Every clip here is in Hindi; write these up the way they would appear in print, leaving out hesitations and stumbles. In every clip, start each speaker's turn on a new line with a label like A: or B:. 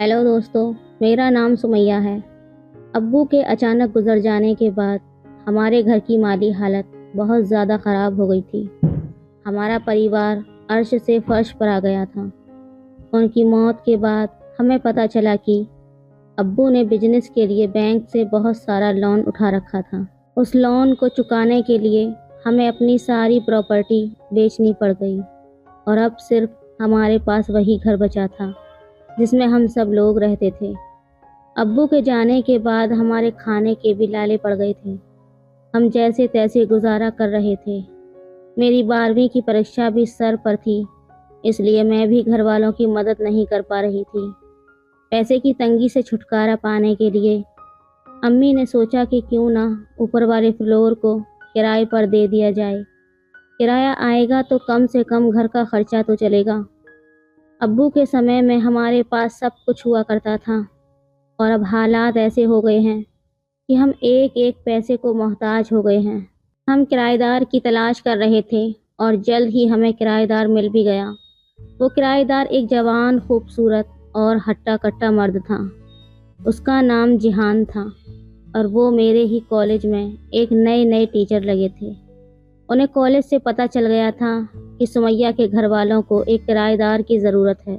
A: हेलो दोस्तों, मेरा नाम सुमैया है। अब्बू के अचानक गुजर जाने के बाद हमारे घर की माली हालत बहुत ज़्यादा ख़राब हो गई थी। हमारा परिवार अर्श से फर्श पर आ गया था। उनकी मौत के बाद हमें पता चला कि अब्बू ने बिजनेस के लिए बैंक से बहुत सारा लोन उठा रखा था। उस लोन को चुकाने के लिए हमें अपनी सारी प्रॉपर्टी बेचनी पड़ गई और अब सिर्फ हमारे पास वही घर बचा था जिसमें हम सब लोग रहते थे। अब्बू के जाने के बाद हमारे खाने के भी लाले पड़ गए थे। हम जैसे तैसे गुजारा कर रहे थे। मेरी 12वीं की परीक्षा भी सर पर थी, इसलिए मैं भी घर वालों की मदद नहीं कर पा रही थी। पैसे की तंगी से छुटकारा पाने के लिए अम्मी ने सोचा कि क्यों ना ऊपर वाले फ्लोर को किराए पर दे दिया जाए। किराया आएगा तो कम से कम घर का खर्चा तो चलेगा। अब्बू के समय में हमारे पास सब कुछ हुआ करता था और अब हालात ऐसे हो गए हैं कि हम एक एक पैसे को मोहताज हो गए हैं। हम किराएदार की तलाश कर रहे थे और जल्द ही हमें किराएदार मिल भी गया। वो किराएदार एक जवान, खूबसूरत और हट्टा कट्टा मर्द था। उसका नाम जिहान था और वो मेरे ही कॉलेज में एक नए टीचर लगे थे। उन्हें कॉलेज से पता चल गया था कि सुमैया के घर वालों को एक किराएदार की ज़रूरत है।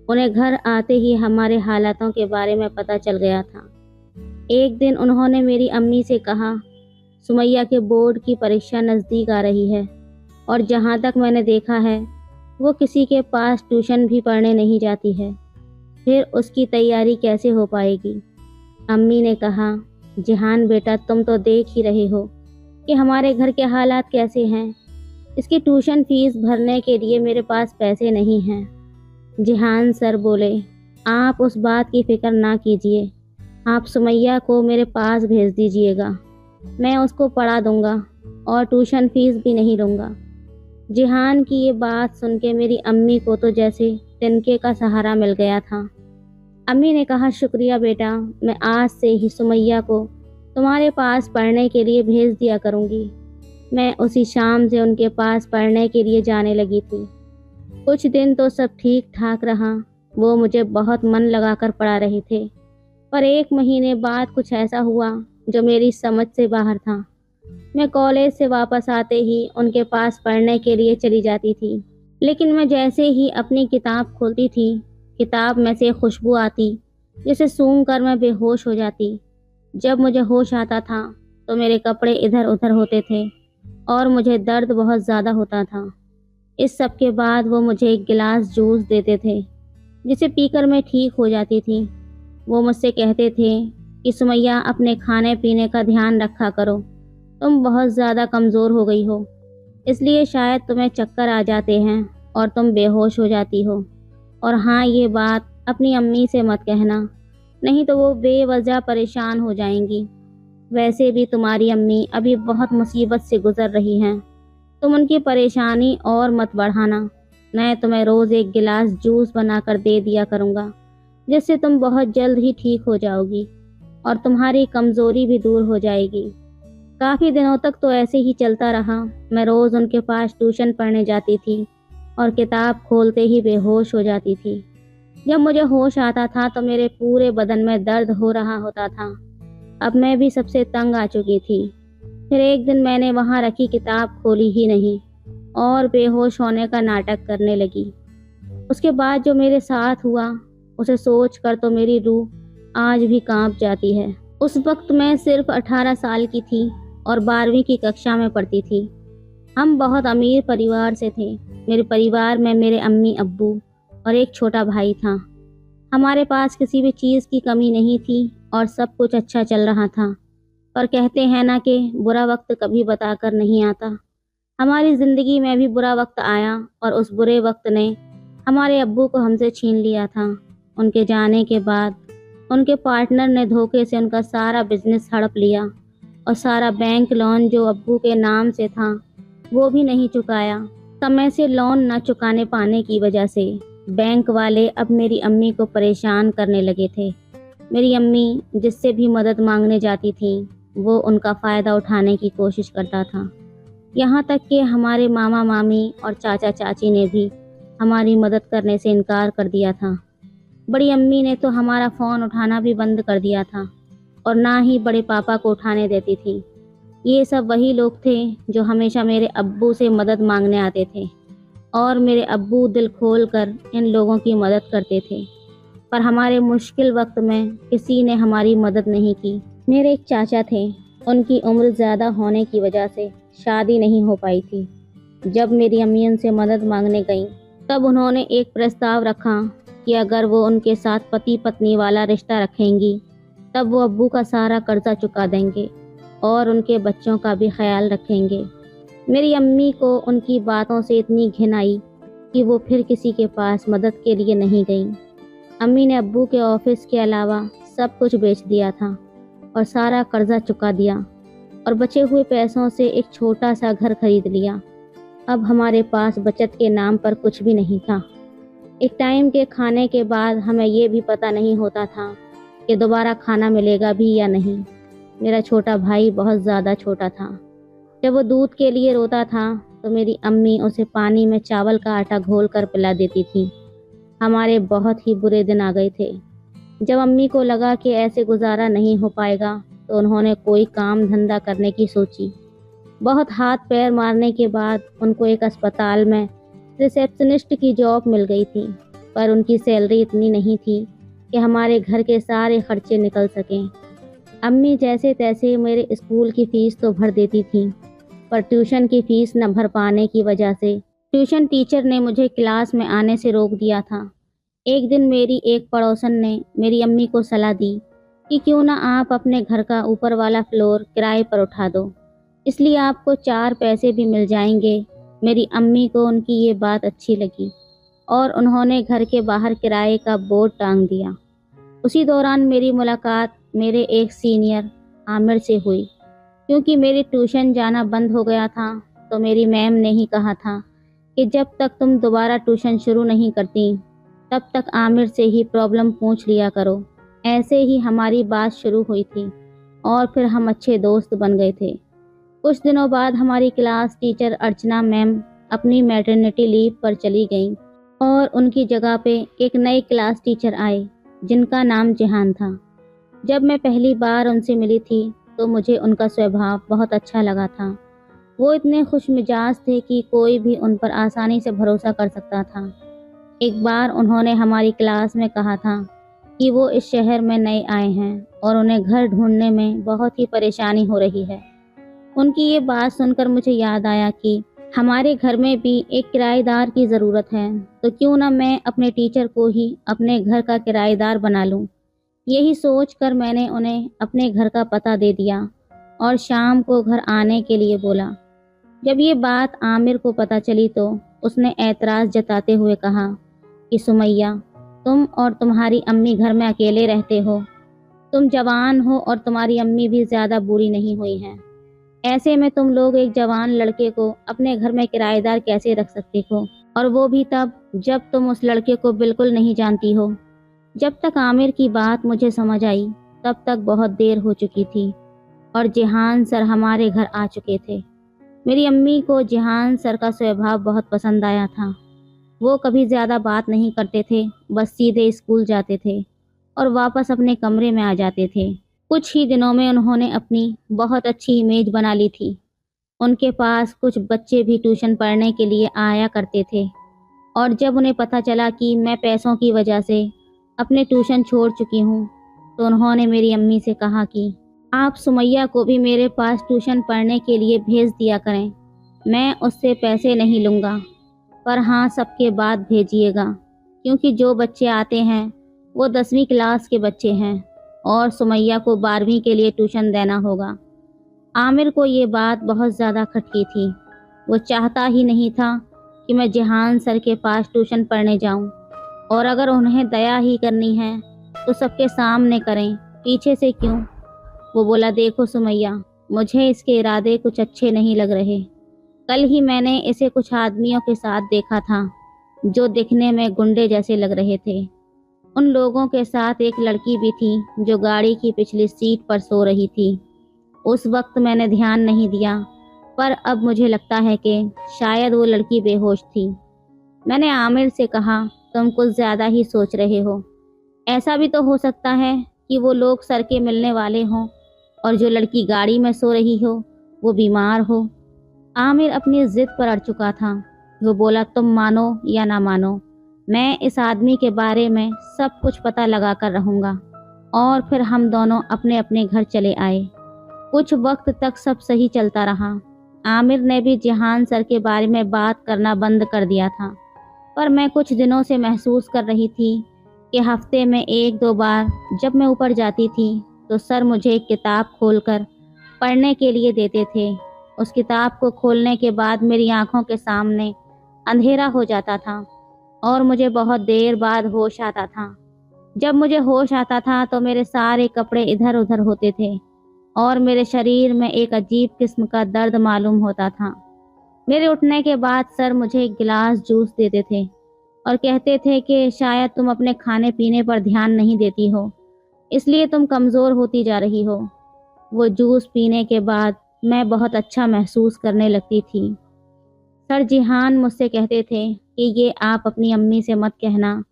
A: उन्हें घर आते ही हमारे हालातों के बारे में पता चल गया था। एक दिन उन्होंने मेरी अम्मी से कहा, सुमैया के बोर्ड की परीक्षा नज़दीक आ रही है और जहाँ तक मैंने देखा है वो किसी के पास ट्यूशन भी पढ़ने नहीं जाती है, फिर उसकी तैयारी कैसे हो पाएगी। अम्मी ने कहा, जिहान बेटा, तुम तो देख ही रहे हो कि हमारे घर के हालात कैसे हैं। इसकी ट्यूशन फीस भरने के लिए मेरे पास पैसे नहीं हैं। जिहान सर बोले, आप उस बात की फ़िक्र ना कीजिए, आप सुमैया को मेरे पास भेज दीजिएगा, मैं उसको पढ़ा दूंगा और ट्यूशन फीस भी नहीं लूँगा। जिहान की ये बात सुन के मेरी अम्मी को तो जैसे तिनके का सहारा मिल गया था। अम्मी ने कहा, शुक्रिया बेटा, मैं आज से ही सुमैया को तुम्हारे पास पढ़ने के लिए भेज दिया करूँगी। मैं उसी शाम से उनके पास पढ़ने के लिए जाने लगी थी। कुछ दिन तो सब ठीक ठाक रहा, वो मुझे बहुत मन लगाकर पढ़ा रहे थे, पर 1 महीने बाद कुछ ऐसा हुआ जो मेरी समझ से बाहर था। मैं कॉलेज से वापस आते ही उनके पास पढ़ने के लिए चली जाती थी, लेकिन मैं जैसे ही अपनी किताब खोलती थी, किताब में से खुशबू आती जिसे सूंघ कर मैं बेहोश हो जाती। जब मुझे होश आता था तो मेरे कपड़े इधर उधर होते थे और मुझे दर्द बहुत ज़्यादा होता था। इस सब के बाद वो मुझे एक गिलास जूस देते थे जिसे पीकर मैं ठीक हो जाती थी। वो मुझसे कहते थे कि सुमैया, अपने खाने पीने का ध्यान रखा करो, तुम बहुत ज़्यादा कमज़ोर हो गई हो, इसलिए शायद तुम्हें चक्कर आ जाते हैं और तुम बेहोश हो जाती हो। और हाँ, ये बात अपनी अम्मी से मत कहना, नहीं तो वो बेवजह परेशान हो जाएंगी। वैसे भी तुम्हारी अम्मी अभी बहुत मुसीबत से गुजर रही हैं, तुम उनकी परेशानी और मत बढ़ाना। मैं तुम्हें रोज़ एक गिलास जूस बनाकर दे दिया करूँगा, जिससे तुम बहुत जल्द ही ठीक हो जाओगी और तुम्हारी कमज़ोरी भी दूर हो जाएगी। काफ़ी दिनों तक तो ऐसे ही चलता रहा। मैं रोज़ उनके पास ट्यूशन पढ़ने जाती थी और किताब खोलते ही बेहोश हो जाती थी। जब मुझे होश आता था तो मेरे पूरे बदन में दर्द हो रहा होता था। अब मैं भी सबसे तंग आ चुकी थी। फिर एक दिन मैंने वहाँ रखी किताब खोली ही नहीं और बेहोश होने का नाटक करने लगी। उसके बाद जो मेरे साथ हुआ उसे सोच कर तो मेरी रूह आज भी कांप जाती है। उस वक्त मैं सिर्फ 18 साल की थी और 12वीं की कक्षा में पढ़ती थी। हम बहुत अमीर परिवार से थे। मेरे परिवार में मेरे अम्मी अब्बू और एक छोटा भाई था। हमारे पास किसी भी चीज़ की कमी नहीं थी और सब कुछ अच्छा चल रहा था। पर कहते हैं ना कि बुरा वक्त कभी बताकर नहीं आता। हमारी ज़िंदगी में भी बुरा वक्त आया और उस बुरे वक्त ने हमारे अब्बू को हमसे छीन लिया था। उनके जाने के बाद उनके पार्टनर ने धोखे से उनका सारा बिजनेस हड़प लिया और सारा बैंक लोन जो अब्बू के नाम से था वो भी नहीं चुकाया। समय से लोन न चुकाने पाने की वजह से बैंक वाले अब मेरी अम्मी को परेशान करने लगे थे। मेरी अम्मी जिससे भी मदद मांगने जाती थी वो उनका फ़ायदा उठाने की कोशिश करता था। यहाँ तक कि हमारे मामा मामी और चाचा चाची ने भी हमारी मदद करने से इनकार कर दिया था। बड़ी अम्मी ने तो हमारा फ़ोन उठाना भी बंद कर दिया था और ना ही बड़े पापा को उठाने देती थी। ये सब वही लोग थे जो हमेशा मेरे अब्बू से मदद मांगने आते थे और मेरे अब्बू दिल खोल कर इन लोगों की मदद करते थे। पर हमारे मुश्किल वक्त में किसी ने हमारी मदद नहीं की। मेरे एक चाचा थे, उनकी उम्र ज़्यादा होने की वजह से शादी नहीं हो पाई थी। जब मेरी अम्मी उनसे मदद मांगने गईं, तब उन्होंने एक प्रस्ताव रखा कि अगर वो उनके साथ पति पत्नी वाला रिश्ता रखेंगी, तब वो अब्बू का सारा कर्जा चुका देंगे और उनके बच्चों का भी ख्याल रखेंगे। मेरी अम्मी को उनकी बातों से इतनी घिन आई कि वो फिर किसी के पास मदद के लिए नहीं गईं। अम्मी ने अब्बू के ऑफिस के अलावा सब कुछ बेच दिया था और सारा कर्जा चुका दिया और बचे हुए पैसों से एक छोटा सा घर खरीद लिया। अब हमारे पास बचत के नाम पर कुछ भी नहीं था। एक टाइम के खाने के बाद हमें ये भी पता नहीं होता था कि दोबारा खाना मिलेगा भी या नहीं। मेरा छोटा भाई बहुत ज़्यादा छोटा था। जब वो दूध के लिए रोता था तो मेरी अम्मी उसे पानी में चावल का आटा घोल कर पिला देती थी। हमारे बहुत ही बुरे दिन आ गए थे। जब अम्मी को लगा कि ऐसे गुजारा नहीं हो पाएगा तो उन्होंने कोई काम धंधा करने की सोची। बहुत हाथ पैर मारने के बाद उनको एक अस्पताल में रिसेप्शनिस्ट की जॉब मिल गई थी, पर उनकी सैलरी इतनी नहीं थी कि हमारे घर के सारे खर्चे निकल सकें। अम्मी जैसे तैसे मेरे स्कूल की फ़ीस तो भर देती थी, पर ट्यूशन की फ़ीस न भर पाने की वजह से ट्यूशन टीचर ने मुझे क्लास में आने से रोक दिया था। एक दिन मेरी एक पड़ोसन ने मेरी अम्मी को सलाह दी कि क्यों ना आप अपने घर का ऊपर वाला फ्लोर किराए पर उठा दो, इसलिए आपको 4 पैसे भी मिल जाएंगे। मेरी अम्मी को उनकी ये बात अच्छी लगी और उन्होंने घर के बाहर किराए का बोर्ड टांग दिया। उसी दौरान मेरी मुलाकात मेरे एक सीनियर आमिर से हुई। क्योंकि मेरी ट्यूशन जाना बंद हो गया था तो मेरी मैम ने ही कहा था कि जब तक तुम दोबारा ट्यूशन शुरू नहीं करती तब तक आमिर से ही प्रॉब्लम पूछ लिया करो। ऐसे ही हमारी बात शुरू हुई थी और फिर हम अच्छे दोस्त बन गए थे। कुछ दिनों बाद हमारी क्लास टीचर अर्चना मैम अपनी मैटरनिटी लीव पर चली गईं और उनकी जगह पे एक नए क्लास टीचर आए जिनका नाम जिहान था। जब मैं पहली बार उनसे मिली थी तो मुझे उनका स्वभाव बहुत अच्छा लगा था। वो इतने खुश मिजाज थे कि कोई भी उन पर आसानी से भरोसा कर सकता था। एक बार उन्होंने हमारी क्लास में कहा था कि वो इस शहर में नए आए हैं और उन्हें घर ढूंढने में बहुत ही परेशानी हो रही है। उनकी ये बात सुनकर मुझे याद आया कि हमारे घर में भी एक किराएदार की ज़रूरत है, तो क्यों ना मैं अपने टीचर को ही अपने घर का किराएदार बना लूं। यही सोचकर मैंने उन्हें अपने घर का पता दे दिया और शाम को घर आने के लिए बोला। जब ये बात आमिर को पता चली तो उसने ऐतराज़ जताते हुए कहा कि सुमैया, तुम और तुम्हारी अम्मी घर में अकेले रहते हो। तुम जवान हो और तुम्हारी अम्मी भी ज़्यादा बुरी नहीं हुई हैं। ऐसे में तुम लोग एक जवान लड़के को अपने घर में किराएदार कैसे रख सकते हो, और वो भी तब जब तुम उस लड़के को बिल्कुल नहीं जानती हो। जब तक आमिर की बात मुझे समझ आई तब तक बहुत देर हो चुकी थी और जिहान सर हमारे घर आ चुके थे। मेरी अम्मी को जिहान सर का स्वभाव बहुत पसंद आया था। वो कभी ज़्यादा बात नहीं करते थे, बस सीधे स्कूल जाते थे और वापस अपने कमरे में आ जाते थे। कुछ ही दिनों में उन्होंने अपनी बहुत अच्छी इमेज बना ली थी। उनके पास कुछ बच्चे भी ट्यूशन पढ़ने के लिए आया करते थे और जब उन्हें पता चला कि मैं पैसों की वजह से अपने ट्यूशन छोड़ चुकी हूँ तो उन्होंने मेरी अम्मी से कहा कि आप सुमैया को भी मेरे पास ट्यूशन पढ़ने के लिए भेज दिया करें। मैं उससे पैसे नहीं लूँगा, पर हाँ सबके बाद भेजिएगा, क्योंकि जो बच्चे आते हैं वो 10वीं क्लास के बच्चे हैं और सुमैया को 12वीं के लिए ट्यूशन देना होगा। आमिर को ये बात बहुत ज़्यादा खटकी थी। वो चाहता ही नहीं था कि मैं जिहान सर के पास ट्यूशन पढ़ने जाऊं, और अगर उन्हें दया ही करनी है तो सबके सामने करें, पीछे से क्यों। वो बोला, देखो सुमैया, मुझे इसके इरादे कुछ अच्छे नहीं लग रहे। कल ही मैंने इसे कुछ आदमियों के साथ देखा था जो दिखने में गुंडे जैसे लग रहे थे। उन लोगों के साथ एक लड़की भी थी जो गाड़ी की पिछली सीट पर सो रही थी। उस वक्त मैंने ध्यान नहीं दिया, पर अब मुझे लगता है कि शायद वो लड़की बेहोश थी। मैंने आमिर से कहा, तुम कुछ ज़्यादा ही सोच रहे हो। ऐसा भी तो हो सकता है कि वो लोग सर के मिलने वाले हों और जो लड़की गाड़ी में सो रही हो वो बीमार हो। आमिर अपनी जिद पर अड़ चुका था। वो बोला, तुम मानो या ना मानो, मैं इस आदमी के बारे में सब कुछ पता लगा कर रहूँगा। और फिर हम दोनों अपने अपने घर चले आए। कुछ वक्त तक सब सही चलता रहा। आमिर ने भी जिहान सर के बारे में बात करना बंद कर दिया था, पर मैं कुछ दिनों से महसूस कर रही थी कि हफ्ते में एक दो बार जब मैं ऊपर जाती थी तो सर मुझे एक किताब खोलकर पढ़ने के लिए देते थे। उस किताब को खोलने के बाद मेरी आंखों के सामने अंधेरा हो जाता था और मुझे बहुत देर बाद होश आता था। जब मुझे होश आता था तो मेरे सारे कपड़े इधर उधर होते थे और मेरे शरीर में एक अजीब किस्म का दर्द मालूम होता था। मेरे उठने के बाद सर मुझे एक गिलास जूस देते थे और कहते थे कि शायद तुम अपने खाने पीने पर ध्यान नहीं देती हो, इसलिए तुम कमज़ोर होती जा रही हो। वो जूस पीने के बाद मैं बहुत अच्छा महसूस करने लगती थी। सर जिहान मुझसे कहते थे कि ये आप अपनी अम्मी से मत कहना,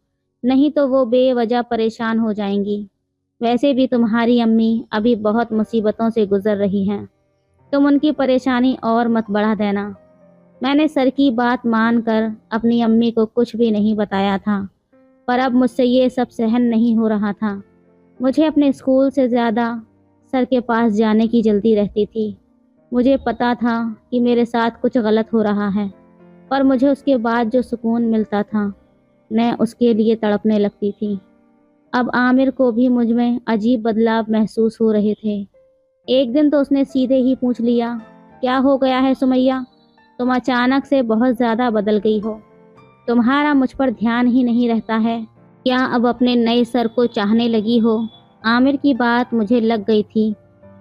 A: नहीं तो वो बेवजह परेशान हो जाएंगी। वैसे भी तुम्हारी अम्मी अभी बहुत मुसीबतों से गुजर रही हैं, तुम उनकी परेशानी और मत बढ़ा देना। मैंने सर की बात मानकर अपनी अम्मी को कुछ भी नहीं बताया था, पर अब मुझसे ये सब सहन नहीं हो रहा था। मुझे अपने स्कूल से ज़्यादा सर के पास जाने की जल्दी रहती थी। मुझे पता था कि मेरे साथ कुछ गलत हो रहा है, पर मुझे उसके बाद जो सुकून मिलता था मैं उसके लिए तड़पने लगती थी। अब आमिर को भी मुझ में अजीब बदलाव महसूस हो रहे थे। एक दिन तो उसने सीधे ही पूछ लिया, क्या हो गया है सुमैया, तुम अचानक से बहुत ज़्यादा बदल गई हो। तुम्हारा मुझ पर ध्यान ही नहीं रहता है। क्या अब अपने नए सर को चाहने लगी हो? आमिर की बात मुझे लग गई थी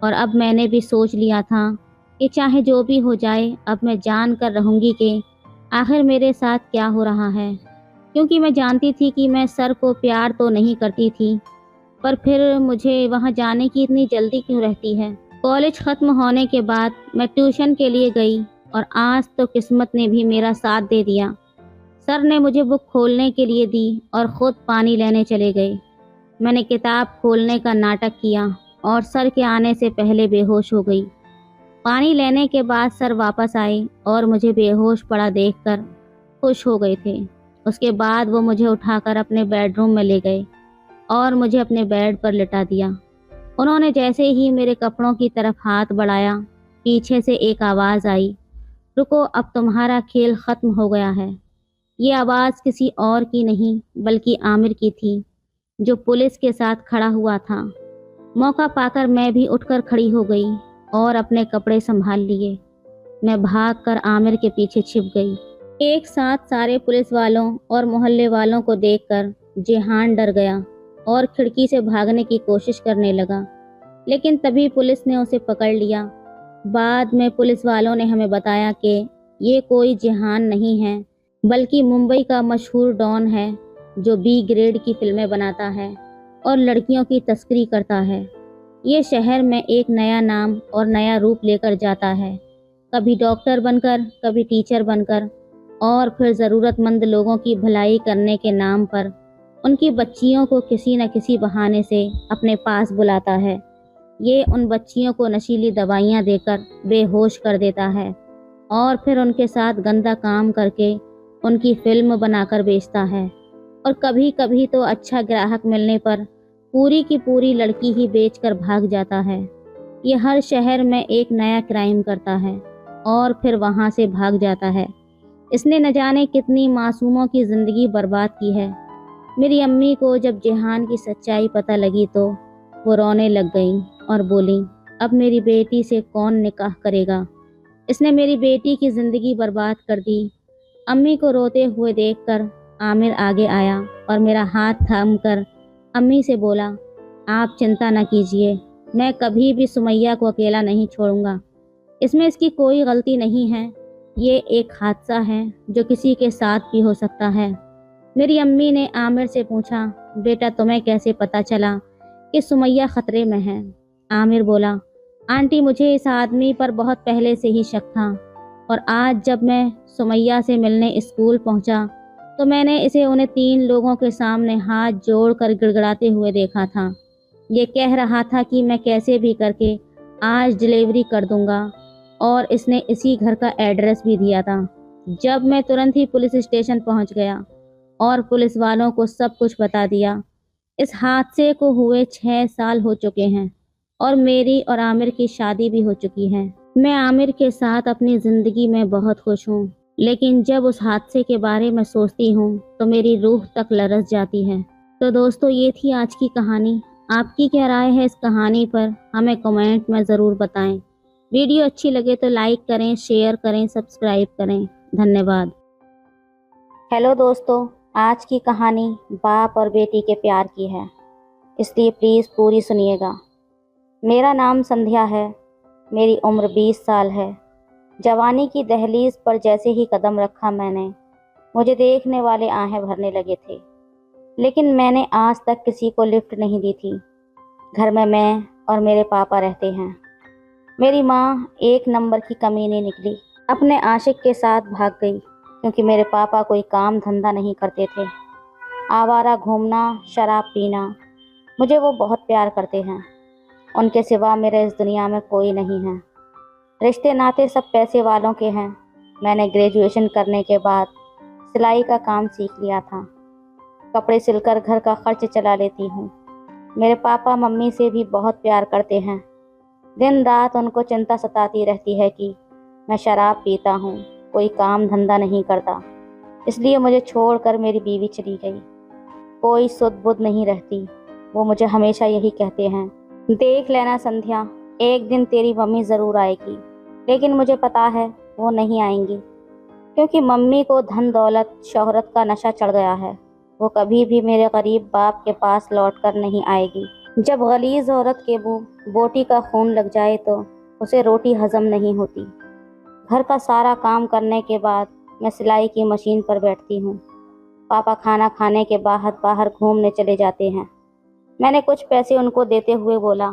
A: और अब मैंने भी सोच लिया था कि चाहे जो भी हो जाए अब मैं जान कर रहूँगी कि आखिर मेरे साथ क्या हो रहा है। क्योंकि मैं जानती थी कि मैं सर को प्यार तो नहीं करती थी, पर फिर मुझे वहाँ जाने की इतनी जल्दी क्यों रहती है। कॉलेज ख़त्म होने के बाद मैं ट्यूशन के लिए गई और आज तो किस्मत ने भी मेरा साथ दे दिया। सर ने मुझे बुक खोलने के लिए दी और ख़ुद पानी लेने चले गए। मैंने किताब खोलने का नाटक किया और सर के आने से पहले बेहोश हो गई। पानी लेने के बाद सर वापस आए और मुझे बेहोश पड़ा देखकर खुश हो गए थे। उसके बाद वो मुझे उठाकर अपने बेडरूम में ले गए और मुझे अपने बेड पर लिटा दिया। उन्होंने जैसे ही मेरे कपड़ों की तरफ हाथ बढ़ाया, पीछे से एक आवाज़ आई, रुको, अब तुम्हारा खेल ख़त्म हो गया है। ये आवाज़ किसी और की नहीं बल्कि आमिर की थी, जो पुलिस के साथ खड़ा हुआ था। मौका पाकर मैं भी उठकर खड़ी हो गई और अपने कपड़े संभाल लिए। मैं भागकर आमिर के पीछे छिप गई। एक साथ सारे पुलिस वालों और मोहल्ले वालों को देखकर जिहान डर गया और खिड़की से भागने की कोशिश करने लगा, लेकिन तभी पुलिस ने उसे पकड़ लिया। बाद में पुलिस वालों ने हमें बताया कि ये कोई जिहान नहीं है, बल्कि मुंबई का मशहूर डॉन है जो बी ग्रेड की फिल्में बनाता है और लड़कियों की तस्करी करता है। ये शहर में एक नया नाम और नया रूप लेकर जाता है, कभी डॉक्टर बनकर, कभी टीचर बनकर, और फिर ज़रूरतमंद लोगों की भलाई करने के नाम पर उनकी बच्चियों को किसी न किसी बहाने से अपने पास बुलाता है। ये उन बच्चियों को नशीली दवाइयाँ देकर बेहोश कर देता है और फिर उनके साथ गंदा काम करके उनकी फिल्म बनाकर बेचता है। और कभी कभी तो अच्छा ग्राहक मिलने पर पूरी की पूरी लड़की ही बेचकर भाग जाता है। ये हर शहर में एक नया क्राइम करता है और फिर वहाँ से भाग जाता है। इसने न जाने कितनी मासूमों की ज़िंदगी बर्बाद की है। मेरी अम्मी को जब जिहान की सच्चाई पता लगी तो वो रोने लग गईं और बोली, अब मेरी बेटी से कौन निकाह करेगा, इसने मेरी बेटी की ज़िंदगी बर्बाद कर दी। अम्मी को रोते हुए देखकर आमिर आगे आया और मेरा हाथ थाम कर अम्मी से बोला, आप चिंता न कीजिए, मैं कभी भी सुमैया को अकेला नहीं छोड़ूंगा। इसमें इसकी कोई गलती नहीं है, ये एक हादसा है जो किसी के साथ भी हो सकता है। मेरी अम्मी ने आमिर से पूछा, बेटा तुम्हें कैसे पता चला कि सुमैया ख़तरे में है? आमिर बोला, आंटी मुझे इस आदमी पर बहुत पहले से ही शक था और आज जब मैं सुमैया से मिलने स्कूल पहुंचा तो मैंने इसे उन्हें 3 लोगों के सामने हाथ जोड़कर गिड़गिड़ाते हुए देखा था। ये कह रहा था कि मैं कैसे भी करके आज डिलीवरी कर दूंगा और इसने इसी घर का एड्रेस भी दिया था। जब मैं तुरंत ही पुलिस स्टेशन पहुंच गया और पुलिस वालों को सब कुछ बता दिया। इस हादसे को हुए 6 साल हो चुके हैं और मेरी और आमिर की शादी भी हो चुकी है। मैं आमिर के साथ अपनी ज़िंदगी में बहुत खुश हूँ, लेकिन जब उस हादसे के बारे में सोचती हूँ तो मेरी रूह तक लरस जाती है। तो दोस्तों, ये थी आज की कहानी। आपकी क्या राय है इस कहानी पर, हमें कमेंट में ज़रूर बताएं। वीडियो अच्छी लगे तो लाइक करें, शेयर करें, सब्सक्राइब करें। धन्यवाद। हेलो दोस्तों, आज की कहानी बाप और बेटी के प्यार की है, इसलिए प्लीज़ पूरी सुनिएगा। मेरा नाम संध्या है, मेरी उम्र 20 साल है। जवानी की दहलीज पर जैसे ही कदम रखा मैंने, मुझे देखने वाले आहें भरने लगे थे, लेकिन मैंने आज तक किसी को लिफ्ट नहीं दी थी। घर में मैं और मेरे पापा रहते हैं। मेरी माँ एक नंबर की कमीनी निकली, अपने आशिक के साथ भाग गई क्योंकि मेरे पापा कोई काम धंधा नहीं करते थे। आवारा घूमना, शराब पीना, मुझे वो बहुत प्यार करते हैं। उनके सिवा मेरे इस दुनिया में कोई नहीं है। रिश्ते नाते सब पैसे वालों के हैं। मैंने ग्रेजुएशन करने के बाद सिलाई का काम सीख लिया था। कपड़े सिलकर घर का खर्च चला लेती हूँ। मेरे पापा मम्मी से भी बहुत प्यार करते हैं। दिन रात उनको चिंता सताती रहती है कि मैं शराब पीता हूँ, कोई काम धंधा नहीं करता, इसलिए मुझे छोड़कर मेरी बीवी चली गई। कोई सुध बुध नहीं रहती। वो मुझे हमेशा यही कहते हैं, देख लेना संध्या, एक दिन तेरी मम्मी ज़रूर आएगी। लेकिन मुझे पता है वो नहीं आएंगी, क्योंकि मम्मी को धन दौलत शोहरत का नशा चढ़ गया है। वो कभी भी मेरे गरीब बाप के पास लौटकर नहीं आएगी। जब गलीज़ औरत के मुंह बोटी का खून लग जाए तो उसे रोटी हजम नहीं होती। घर का सारा काम करने के बाद मैं सिलाई की मशीन पर बैठती हूँ। पापा खाना खाने के बाद बाहर घूमने चले जाते हैं। मैंने कुछ पैसे उनको देते हुए बोला,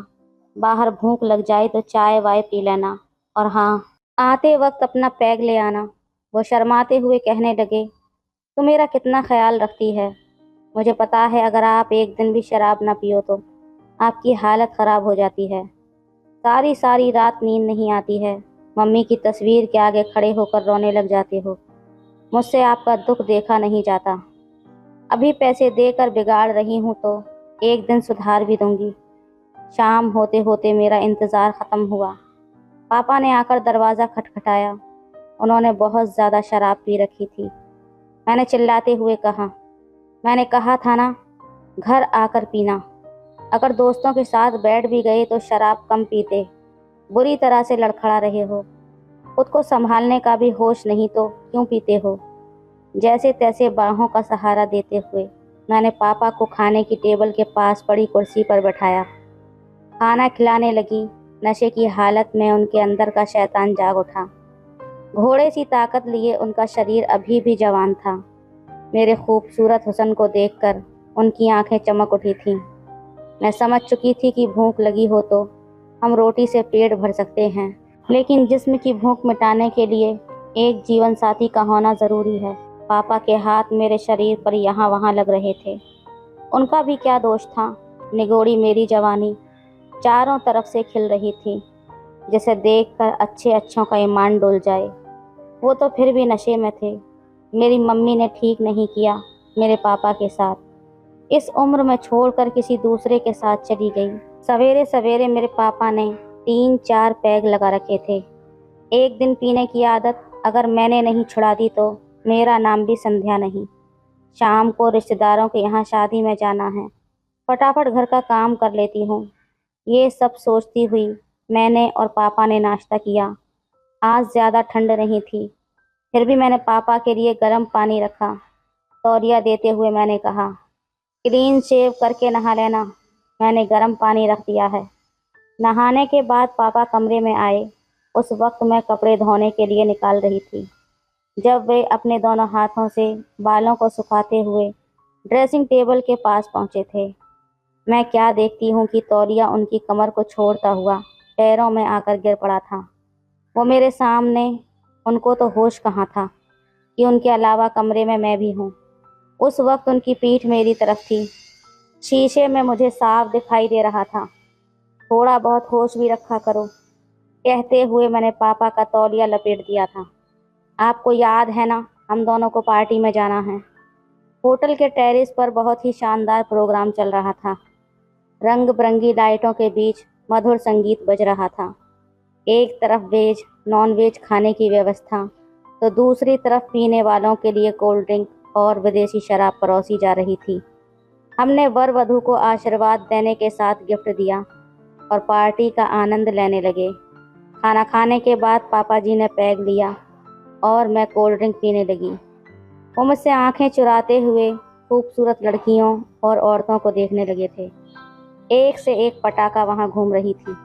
A: बाहर भूख लग जाए तो चाय वाय पी लेना, और हाँ, आते वक्त अपना पैग ले आना। वो शर्माते हुए कहने लगे, तू मेरा कितना ख्याल रखती है। मुझे पता है अगर आप एक दिन भी शराब ना पियो तो आपकी हालत ख़राब हो जाती है। सारी सारी रात नींद नहीं आती है। मम्मी की तस्वीर के आगे खड़े होकर रोने लग जाते हो। मुझसे आपका दुख देखा नहीं जाता। अभी पैसे देकर बिगाड़ रही हूँ तो एक दिन सुधार भी दूंगी। शाम होते होते मेरा इंतज़ार ख़त्म हुआ। पापा ने आकर दरवाज़ा खटखटाया। उन्होंने बहुत ज़्यादा शराब पी रखी थी। मैंने चिल्लाते हुए कहा, मैंने कहा था ना, घर आकर पीना। अगर दोस्तों के साथ बैठ भी गए तो शराब कम पीते। बुरी तरह से लड़खड़ा रहे हो। खुद को संभालने का भी होश नहीं तो क्यों पीते हो। जैसे तैसे बाहों का सहारा देते हुए मैंने पापा को खाने की टेबल के पास पड़ी कुर्सी पर बैठाया। खाना खिलाने लगी। नशे की हालत में उनके अंदर का शैतान जाग उठा। घोड़े सी ताकत लिए उनका शरीर अभी भी जवान था। मेरे खूबसूरत हुस्न को देखकर उनकी आंखें चमक उठी थीं। मैं समझ चुकी थी कि भूख लगी हो तो हम रोटी से पेट भर सकते हैं, लेकिन जिस्म की भूख मिटाने के लिए एक जीवन साथी का होना ज़रूरी है। पापा के हाथ मेरे शरीर पर यहाँ वहाँ लग रहे थे। उनका भी क्या दोष था। निगोड़ी मेरी जवानी चारों तरफ से खिल रही थी, जिसे देखकर अच्छे अच्छों का ईमान डोल जाए। वो तो फिर भी नशे में थे। मेरी मम्मी ने ठीक नहीं किया मेरे पापा के साथ। इस उम्र में छोड़कर किसी दूसरे के साथ चली गई। सवेरे सवेरे मेरे पापा ने 3-4 पैग लगा रखे थे। एक दिन पीने की आदत अगर मैंने नहीं छुड़ा दी तो मेरा नाम भी संध्या नहीं। शाम को रिश्तेदारों के यहाँ शादी में जाना है, फटाफट घर का काम कर लेती हूँ। ये सब सोचती हुई मैंने और पापा ने नाश्ता किया। आज ज़्यादा ठंड नहीं थी, फिर भी मैंने पापा के लिए गर्म पानी रखा। तौलिया देते हुए मैंने कहा, क्लीन शेव करके नहा लेना। मैंने गर्म पानी रख दिया है। नहाने के बाद पापा कमरे में आए। उस वक्त मैं कपड़े धोने के लिए निकाल रही थी, जब वे अपने दोनों हाथों से बालों को सुखाते हुए ड्रेसिंग टेबल के पास पहुंचे थे। मैं क्या देखती हूँ कि तौलिया उनकी कमर को छोड़ता हुआ पैरों में आकर गिर पड़ा था। वो मेरे सामने। उनको तो होश कहाँ था कि उनके अलावा कमरे में मैं भी हूँ। उस वक्त उनकी पीठ मेरी तरफ थी। शीशे में मुझे साफ दिखाई दे रहा था। थोड़ा बहुत होश भी रखा करो, कहते हुए मैंने पापा का तौलिया लपेट दिया था। आपको याद है ना, हम दोनों को पार्टी में जाना है। होटल के टेरेस पर बहुत ही शानदार प्रोग्राम चल रहा था। रंग बिरंगी लाइटों के बीच मधुर संगीत बज रहा था। एक तरफ वेज नॉन वेज खाने की व्यवस्था, तो दूसरी तरफ पीने वालों के लिए कोल्ड ड्रिंक और विदेशी शराब परोसी जा रही थी। हमने वर वधू को आशीर्वाद देने के साथ गिफ्ट दिया और पार्टी का आनंद लेने लगे। खाना खाने के बाद पापा जी ने पैग लिया और मैं कोल्ड ड्रिंक पीने लगी। वो मुझसे आंखें चुराते हुए खूबसूरत लड़कियों और औरतों को देखने लगे थे। एक से एक पटाखा वहाँ घूम रही थी।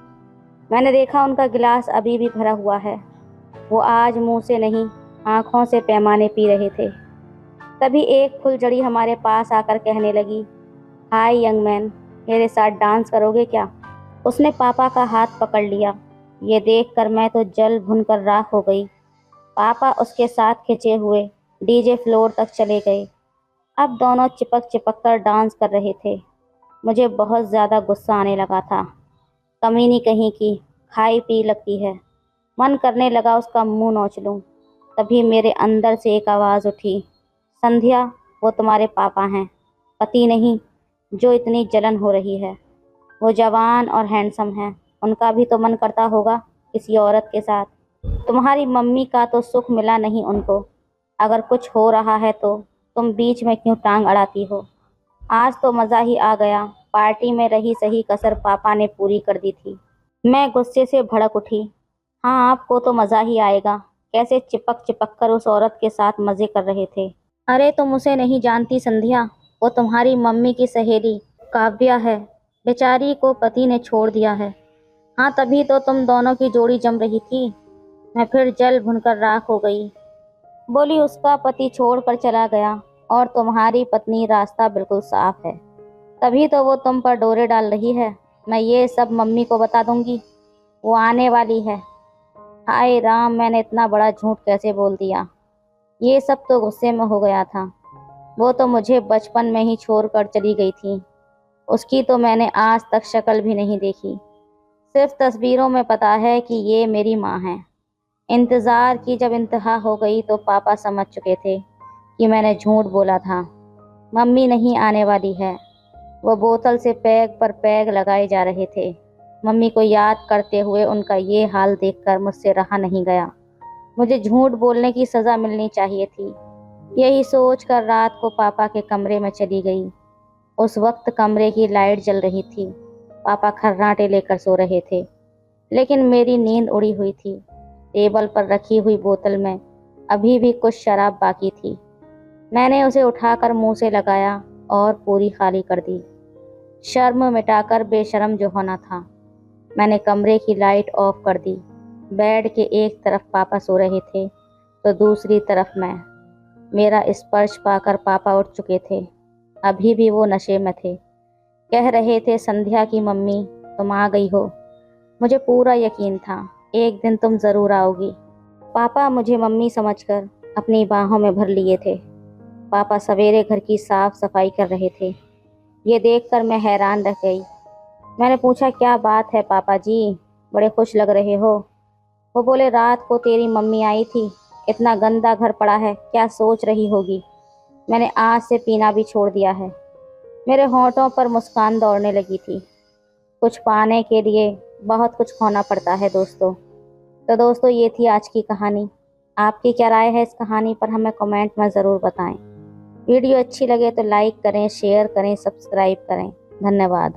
A: मैंने देखा उनका गिलास अभी भी भरा हुआ है। वो आज मुंह से नहीं, आंखों से पैमाने पी रहे थे। तभी एक फुलझड़ी हमारे पास आकर कहने लगी, हाय यंग मैन, मेरे साथ डांस करोगे क्या? उसने पापा का हाथ पकड़ लिया। ये देखकर मैं तो जल भुनकर राख हो गई। पापा उसके साथ खिंचे हुए डीजे फ्लोर तक चले गए। अब दोनों चिपक चिपक कर डांस कर रहे थे। मुझे बहुत ज़्यादा गुस्सा आने लगा था। कमीनी कहीं की, खाई पी लगती है। मन करने लगा उसका मुंह नोच लूं। तभी मेरे अंदर से एक आवाज़ उठी, संध्या, वो तुम्हारे पापा हैं, पति नहीं, जो इतनी जलन हो रही है। वो जवान और हैंडसम हैं, उनका भी तो मन करता होगा किसी औरत के साथ। तुम्हारी मम्मी का तो सुख मिला नहीं उनको। अगर कुछ हो रहा है तो तुम बीच में क्यों टांग अड़ाती हो? आज तो मज़ा ही आ गया। पार्टी में रही सही कसर पापा ने पूरी कर दी थी। मैं गुस्से से भड़क उठी। हाँ, आपको तो मज़ा ही आएगा। कैसे चिपक चिपक कर उस औरत के साथ मज़े कर रहे थे। अरे तुम उसे नहीं जानती संध्या, वो तुम्हारी मम्मी की सहेली काव्या है। बेचारी को पति ने छोड़ दिया है। हाँ, तभी तो तुम दोनों की जोड़ी जम रही थी। मैं फिर जल भुनकर राख हो गई। बोली, उसका पति छोड़कर चला गया और तुम्हारी पत्नी रास्ता बिल्कुल साफ है। तभी तो वो तुम पर डोरे डाल रही है। मैं ये सब मम्मी को बता दूंगी, वो आने वाली है। हाय राम, मैंने इतना बड़ा झूठ कैसे बोल दिया। ये सब तो गुस्से में हो गया था। वो तो मुझे बचपन में ही छोड़कर चली गई थी। उसकी तो मैंने आज तक शक्ल भी नहीं देखी। सिर्फ तस्वीरों में पता है कि ये मेरी माँ है। इंतज़ार की जब इंतहा हो गई तो पापा समझ चुके थे कि मैंने झूठ बोला था। मम्मी नहीं आने वाली है। वो बोतल से पैग पर पैग लगाए जा रहे थे। मम्मी को याद करते हुए उनका ये हाल देखकर मुझसे रहा नहीं गया। मुझे झूठ बोलने की सज़ा मिलनी चाहिए थी। यही सोचकर रात को पापा के कमरे में चली गई। उस वक्त कमरे की लाइट जल रही थी। पापा खर्राटे लेकर सो रहे थे, लेकिन मेरी नींद उड़ी हुई थी। टेबल पर रखी हुई बोतल में अभी भी कुछ शराब बाकी थी। मैंने उसे उठाकर मुंह से लगाया और पूरी खाली कर दी। शर्म मिटाकर बेशर्म जो होना था। मैंने कमरे की लाइट ऑफ कर दी। बेड के एक तरफ पापा सो रहे थे तो दूसरी तरफ मैं। मेरा स्पर्श पाकर पापा उठ चुके थे। अभी भी वो नशे में थे। कह रहे थे, संध्या की मम्मी, तुम आ गई हो। मुझे पूरा यकीन था एक दिन तुम ज़रूर आओगी। पापा मुझे मम्मी समझकर अपनी बाहों में भर लिए थे। पापा सवेरे घर की साफ सफाई कर रहे थे। ये देखकर मैं हैरान रह गई। मैंने पूछा, क्या बात है पापा जी, बड़े खुश लग रहे हो? वो बोले, रात को तेरी मम्मी आई थी, इतना गंदा घर पड़ा है, क्या सोच रही होगी। मैंने आज से पीना भी छोड़ दिया है। मेरे होंठों पर मुस्कान दौड़ने लगी थी। कुछ पाने के लिए बहुत कुछ खोना पड़ता है दोस्तों। तो दोस्तों, ये थी आज की कहानी। आपकी क्या राय है इस कहानी पर हमें कमेंट में ज़रूर बताएं। वीडियो अच्छी लगे तो लाइक करें, शेयर करें, सब्सक्राइब करें। धन्यवाद।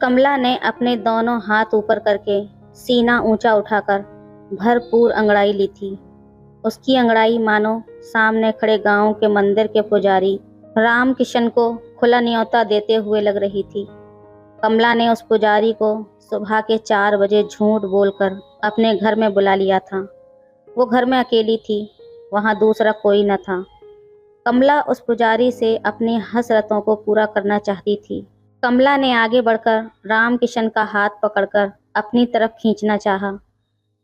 A: कमला ने अपने दोनों हाथ ऊपर करके सीना ऊंचा उठाकर भरपूर अंगड़ाई ली थी। उसकी अंगड़ाई मानो सामने खड़े गांव के मंदिर के पुजारी राम किशन को खुला न्योता देते हुए लग रही थी। कमला ने उस पुजारी को सुबह के 4 बजे झूठ बोलकर अपने घर में बुला लिया था। वो घर में अकेली थी, वहाँ दूसरा कोई न था। कमला उस पुजारी से अपनी हसरतों को पूरा करना चाहती थी। कमला ने आगे बढ़कर राम किशन का हाथ पकड़कर अपनी तरफ खींचना चाहा,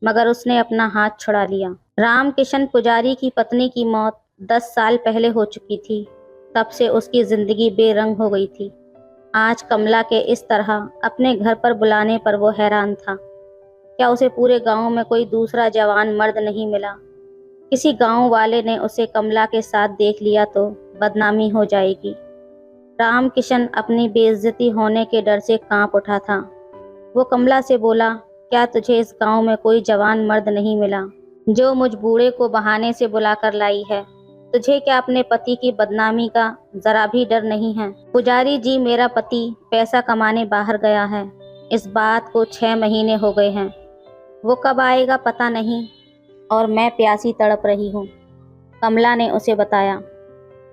A: मगर उसने अपना हाथ छुड़ा लिया। राम किशन पुजारी की पत्नी की मौत 10 साल पहले हो चुकी थी। तब से उसकी जिंदगी बेरंग हो गई थी। आज कमला के इस तरह अपने घर पर बुलाने पर वो हैरान था। क्या उसे पूरे गांव में कोई दूसरा जवान मर्द नहीं मिला? किसी गांव वाले ने उसे कमला के साथ देख लिया तो बदनामी हो जाएगी। राम किशन अपनी बेइज्जती होने के डर से कांप उठा था। वो कमला से बोला, क्या तुझे इस गांव में कोई जवान मर्द नहीं मिला जो मुझ बूढ़े को बहाने से बुलाकर लाई है? तुझे क्या अपने पति की बदनामी का जरा भी डर नहीं है? पुजारी जी, मेरा पति पैसा कमाने बाहर गया है। इस बात को 6 महीने हो गए हैं। वो कब आएगा पता नहीं, और मैं प्यासी तड़प रही हूँ, कमला ने उसे बताया।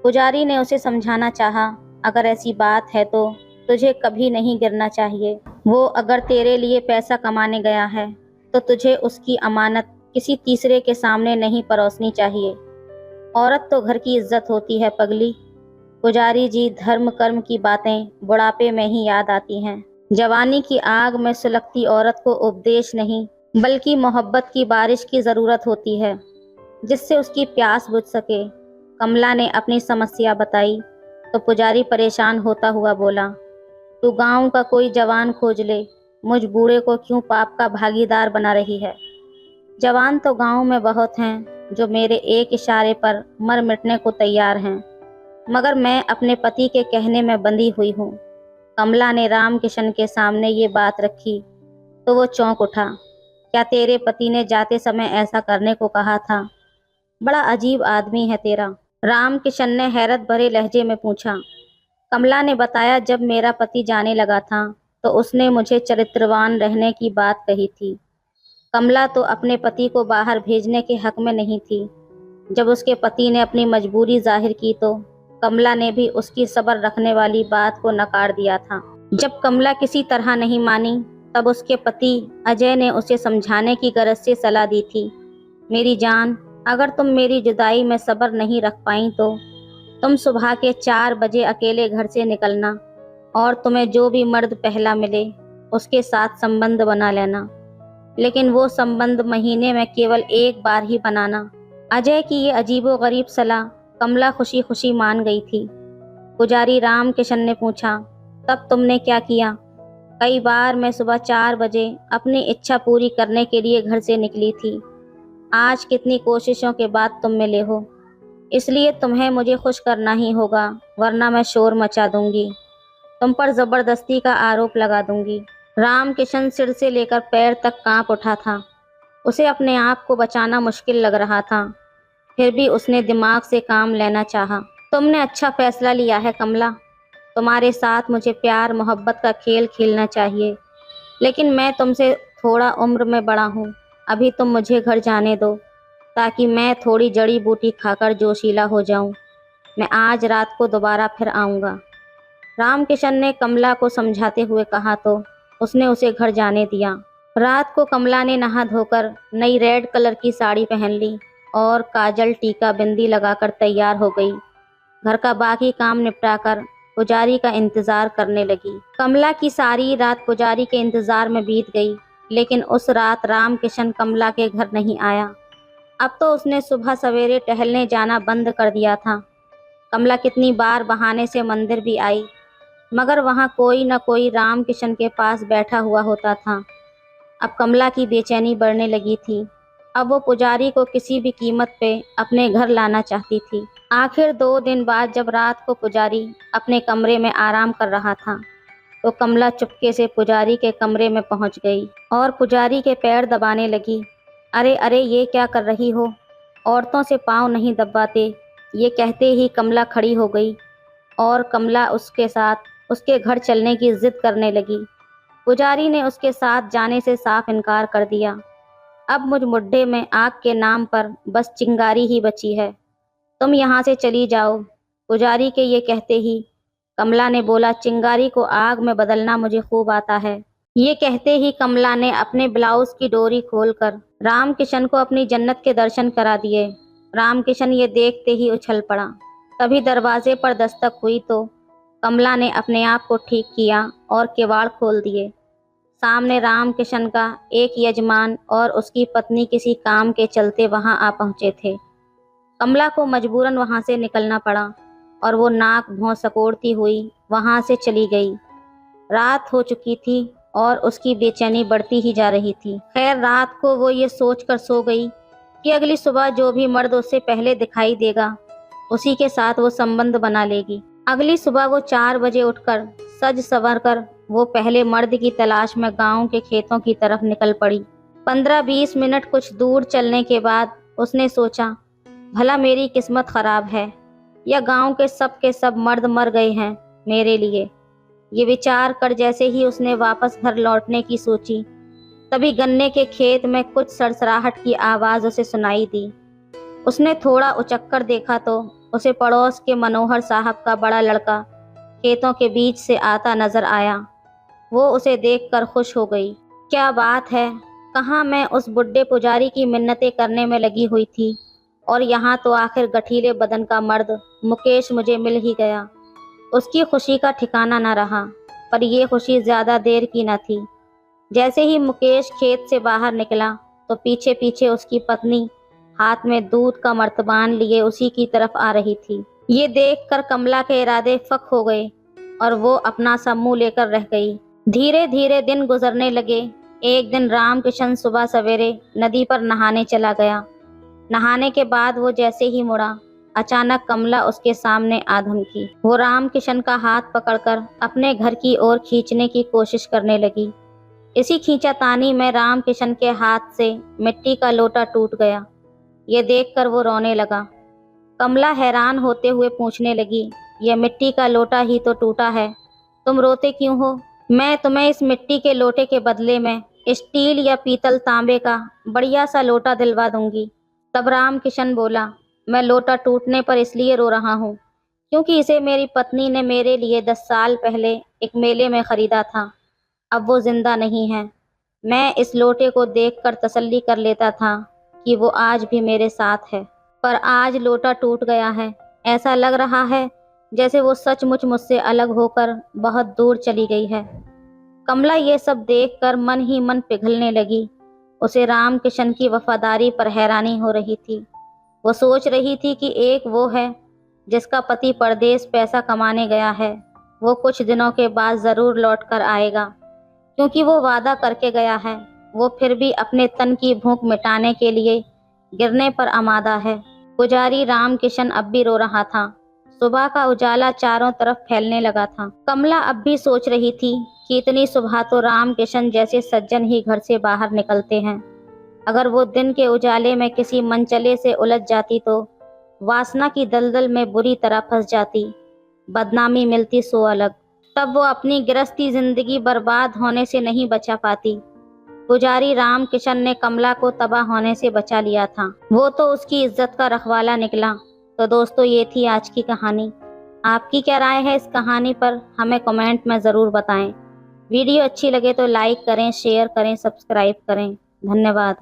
A: पुजारी ने उसे समझाना चाहा, अगर ऐसी बात है तो तुझे कभी नहीं गिरना चाहिए। वो अगर तेरे लिए पैसा कमाने गया है तो तुझे उसकी अमानत किसी तीसरे के सामने नहीं परोसनी चाहिए। औरत तो घर की इज्जत होती है पगली। पुजारी जी, धर्म कर्म की बातें बुढ़ापे में ही याद आती हैं। जवानी की आग में सुलगती औरत को उपदेश नहीं बल्कि मोहब्बत की बारिश की ज़रूरत होती है, जिससे उसकी प्यास बुझ सके। कमला ने अपनी समस्या बताई तो पुजारी परेशान होता हुआ बोला, तू गांव का कोई जवान खोज ले, मुझ बूढ़े को क्यों पाप का भागीदार बना रही है? जवान तो गांव में बहुत हैं जो मेरे एक इशारे पर मर मिटने को तैयार हैं, मगर मैं अपने पति के कहने में बंधी हुई हूँ। कमला ने राम किशन के सामने ये बात रखी तो वो चौंक उठा। क्या तेरे पति ने जाते समय ऐसा करने को कहा था? बड़ा अजीब आदमी है तेरा, राम किशन ने हैरत भरे लहजे में पूछा। कमला ने बताया, जब मेरा पति जाने लगा था तो उसने मुझे चरित्रवान रहने की बात कही थी। कमला तो अपने पति को बाहर भेजने के हक में नहीं थी। जब उसके पति ने अपनी मजबूरी जाहिर की तो कमला ने भी उसकी सब्र रखने वाली बात को नकार दिया था। जब कमला किसी तरह नहीं मानी तब उसके पति अजय ने उसे समझाने की गरज से सलाह दी थी, मेरी जान, अगर तुम मेरी जुदाई में सब्र नहीं रख पाई तो तुम सुबह के 4 बजे अकेले घर से निकलना और तुम्हें जो भी मर्द पहला मिले उसके साथ संबंध बना लेना, लेकिन वो संबंध महीने में केवल एक बार ही बनाना। अजय की ये अजीबोगरीब सलाह कमला खुशी खुशी मान गई थी। पुजारी राम किशन ने पूछा, तब तुमने क्या किया? कई बार मैं सुबह 4 बजे अपनी इच्छा पूरी करने के लिए घर से निकली थी। आज कितनी कोशिशों के बाद तुम मिले हो, इसलिए तुम्हें मुझे खुश करना ही होगा, वरना मैं शोर मचा दूंगी, तुम पर जबरदस्ती का आरोप लगा दूंगी। राम किशन सिर से लेकर पैर तक कांप उठा था। उसे अपने आप को बचाना मुश्किल लग रहा था, फिर भी उसने दिमाग से काम लेना चाहा। तुमने अच्छा फैसला लिया है कमला, तुम्हारे साथ मुझे प्यार मोहब्बत का खेल खेलना चाहिए, लेकिन मैं तुमसे थोड़ा उम्र में बड़ा हूँ। अभी तुम मुझे घर जाने दो ताकि मैं थोड़ी जड़ी बूटी खाकर जोशीला हो जाऊं। मैं आज रात को दोबारा फिर आऊँगा। राम किशन ने कमला को समझाते हुए कहा तो उसने उसे घर जाने दिया। रात को कमला ने नहा धोकर नई रेड कलर की साड़ी पहन ली और काजल टीका बिंदी लगाकर तैयार हो गई। घर का बाकी काम निपटाकर पुजारी का इंतजार करने लगी। कमला की सारी रात पुजारी के इंतजार में बीत गई, लेकिन उस रात राम किशन कमला के घर नहीं आया। अब तो उसने सुबह सवेरे टहलने जाना बंद कर दिया था। कमला कितनी बार बहाने से मंदिर भी आई, मगर वहाँ कोई न कोई राम किशन के पास बैठा हुआ होता था। अब कमला की बेचैनी बढ़ने लगी थी। अब वो पुजारी को किसी भी कीमत पे अपने घर लाना चाहती थी। आखिर 2 दिन बाद जब रात को पुजारी अपने कमरे में आराम कर रहा था तो कमला चुपके से पुजारी के कमरे में पहुंच गई और पुजारी के पैर दबाने लगी। अरे अरे, ये क्या कर रही हो? औरतों से पाँव नहीं दबाते। ये कहते ही कमला खड़ी हो गई और कमला उसके साथ उसके घर चलने की जिद करने लगी। पुजारी ने उसके साथ जाने से साफ इनकार कर दिया। अब मुझ मुड्ढे में आग के नाम पर बस चिंगारी ही बची है, तुम यहाँ से चली जाओ। पुजारी के ये कहते ही कमला ने बोला, चिंगारी को आग में बदलना मुझे खूब आता है। ये कहते ही कमला ने अपने ब्लाउज की डोरी खोलकर राम किशन को अपनी जन्नत के दर्शन करा दिए। राम किशन ये देखते ही उछल पड़ा। तभी दरवाजे पर दस्तक हुई तो कमला ने अपने आप को ठीक किया और किवाड़ खोल दिए। सामने राम किशन का एक यजमान और उसकी पत्नी किसी काम के चलते वहां आ पहुंचे थे। कमला को मजबूरन वहाँ से निकलना पड़ा और वो नाक भौं सकोड़ती हुई वहाँ से चली गई। रात हो चुकी थी और उसकी बेचैनी बढ़ती ही जा रही थी। खैर, रात को वो ये सोचकर सो गई कि अगली सुबह जो भी मर्द उससे पहले दिखाई देगा उसी के साथ वो संबंध बना लेगी। अगली सुबह वो 4 बजे उठकर सज संवर कर वो पहले मर्द की तलाश में गांव के खेतों की तरफ निकल पड़ी। 15-20 मिनट कुछ दूर चलने के बाद उसने सोचा, भला मेरी किस्मत खराब है या गांव के सब मर्द मर गए हैं मेरे लिए। ये विचार कर जैसे ही उसने वापस घर लौटने की सोची, तभी गन्ने के खेत में कुछ सरसराहट की आवाज़ उसे सुनाई दी। उसने थोड़ा उचक्कर देखा तो उसे पड़ोस के मनोहर साहब का बड़ा लड़का खेतों के बीच से आता नजर आया। वो उसे देखकर खुश हो गई। क्या बात है, कहाँ मैं उस बुढ़े पुजारी की मिन्नतें करने में लगी हुई थी और यहाँ तो आखिर गठीले बदन का मर्द मुकेश मुझे मिल ही गया। उसकी खुशी का ठिकाना न रहा, पर यह खुशी ज़्यादा देर की न थी। जैसे ही मुकेश खेत से बाहर निकला तो पीछे पीछे उसकी पत्नी हाथ में दूध का मर्तबान लिए उसी की तरफ आ रही थी। ये देखकर कमला के इरादे फक हो गए और वो अपना सा मुंह लेकर रह गई। धीरे धीरे दिन गुजरने लगे। एक दिन रामकिशन सुबह सवेरे नदी पर नहाने चला गया। नहाने के बाद वो जैसे ही मुड़ा, अचानक कमला उसके सामने आ धमकी। वो रामकिशन का हाथ पकड़कर अपने घर की ओर खींचने की कोशिश करने लगी। इसी खींचातानी में रामकिशन के हाथ से मिट्टी का लोटा टूट गया। ये देखकर वो रोने लगा। कमला हैरान होते हुए पूछने लगी, यह मिट्टी का लोटा ही तो टूटा है, तुम रोते क्यों हो? मैं तुम्हें इस मिट्टी के लोटे के बदले में स्टील या पीतल तांबे का बढ़िया सा लोटा दिलवा दूंगी। तब रामकिशन बोला, मैं लोटा टूटने पर इसलिए रो रहा हूँ क्योंकि इसे मेरी पत्नी ने मेरे लिए 10 साल पहले एक मेले में खरीदा था। अब वो जिंदा नहीं है। मैं इस लोटे को देखकर तसल्ली कर लेता था कि वो आज भी मेरे साथ है, पर आज लोटा टूट गया है। ऐसा लग रहा है जैसे वो सचमुच मुझसे अलग होकर बहुत दूर चली गई है। कमला ये सब देखकर मन ही मन पिघलने लगी। उसे रामकिशन की वफादारी पर हैरानी हो रही थी। वो सोच रही थी कि एक वो है जिसका पति परदेश पैसा कमाने गया है, वो कुछ दिनों के बाद ज़रूर लौट कर आएगा क्योंकि वो वादा करके गया है। वो फिर भी अपने तन की भूख मिटाने के लिए गिरने पर आमादा है। पुजारी रामकिशन अब भी रो रहा था। सुबह का उजाला चारों तरफ फैलने लगा था। कमला अब भी सोच रही थी कि इतनी सुबह तो रामकिशन जैसे सज्जन ही घर से बाहर निकलते हैं। अगर वो दिन के उजाले में किसी मनचले से उलझ जाती तो वासना की दलदल में बुरी तरह फंस जाती, बदनामी मिलती सो अलग। तब वो अपनी गृहस्थी जिंदगी बर्बाद होने से नहीं बचा पाती। पुजारी रामकिशन ने कमला को तबाह होने से बचा लिया था। वो तो उसकी इज्जत का रखवाला निकला। तो दोस्तों, ये थी आज की कहानी। आपकी क्या राय है इस कहानी पर, हमें कमेंट में ज़रूर बताएं। वीडियो अच्छी लगे तो लाइक करें, शेयर करें, सब्सक्राइब करें। धन्यवाद।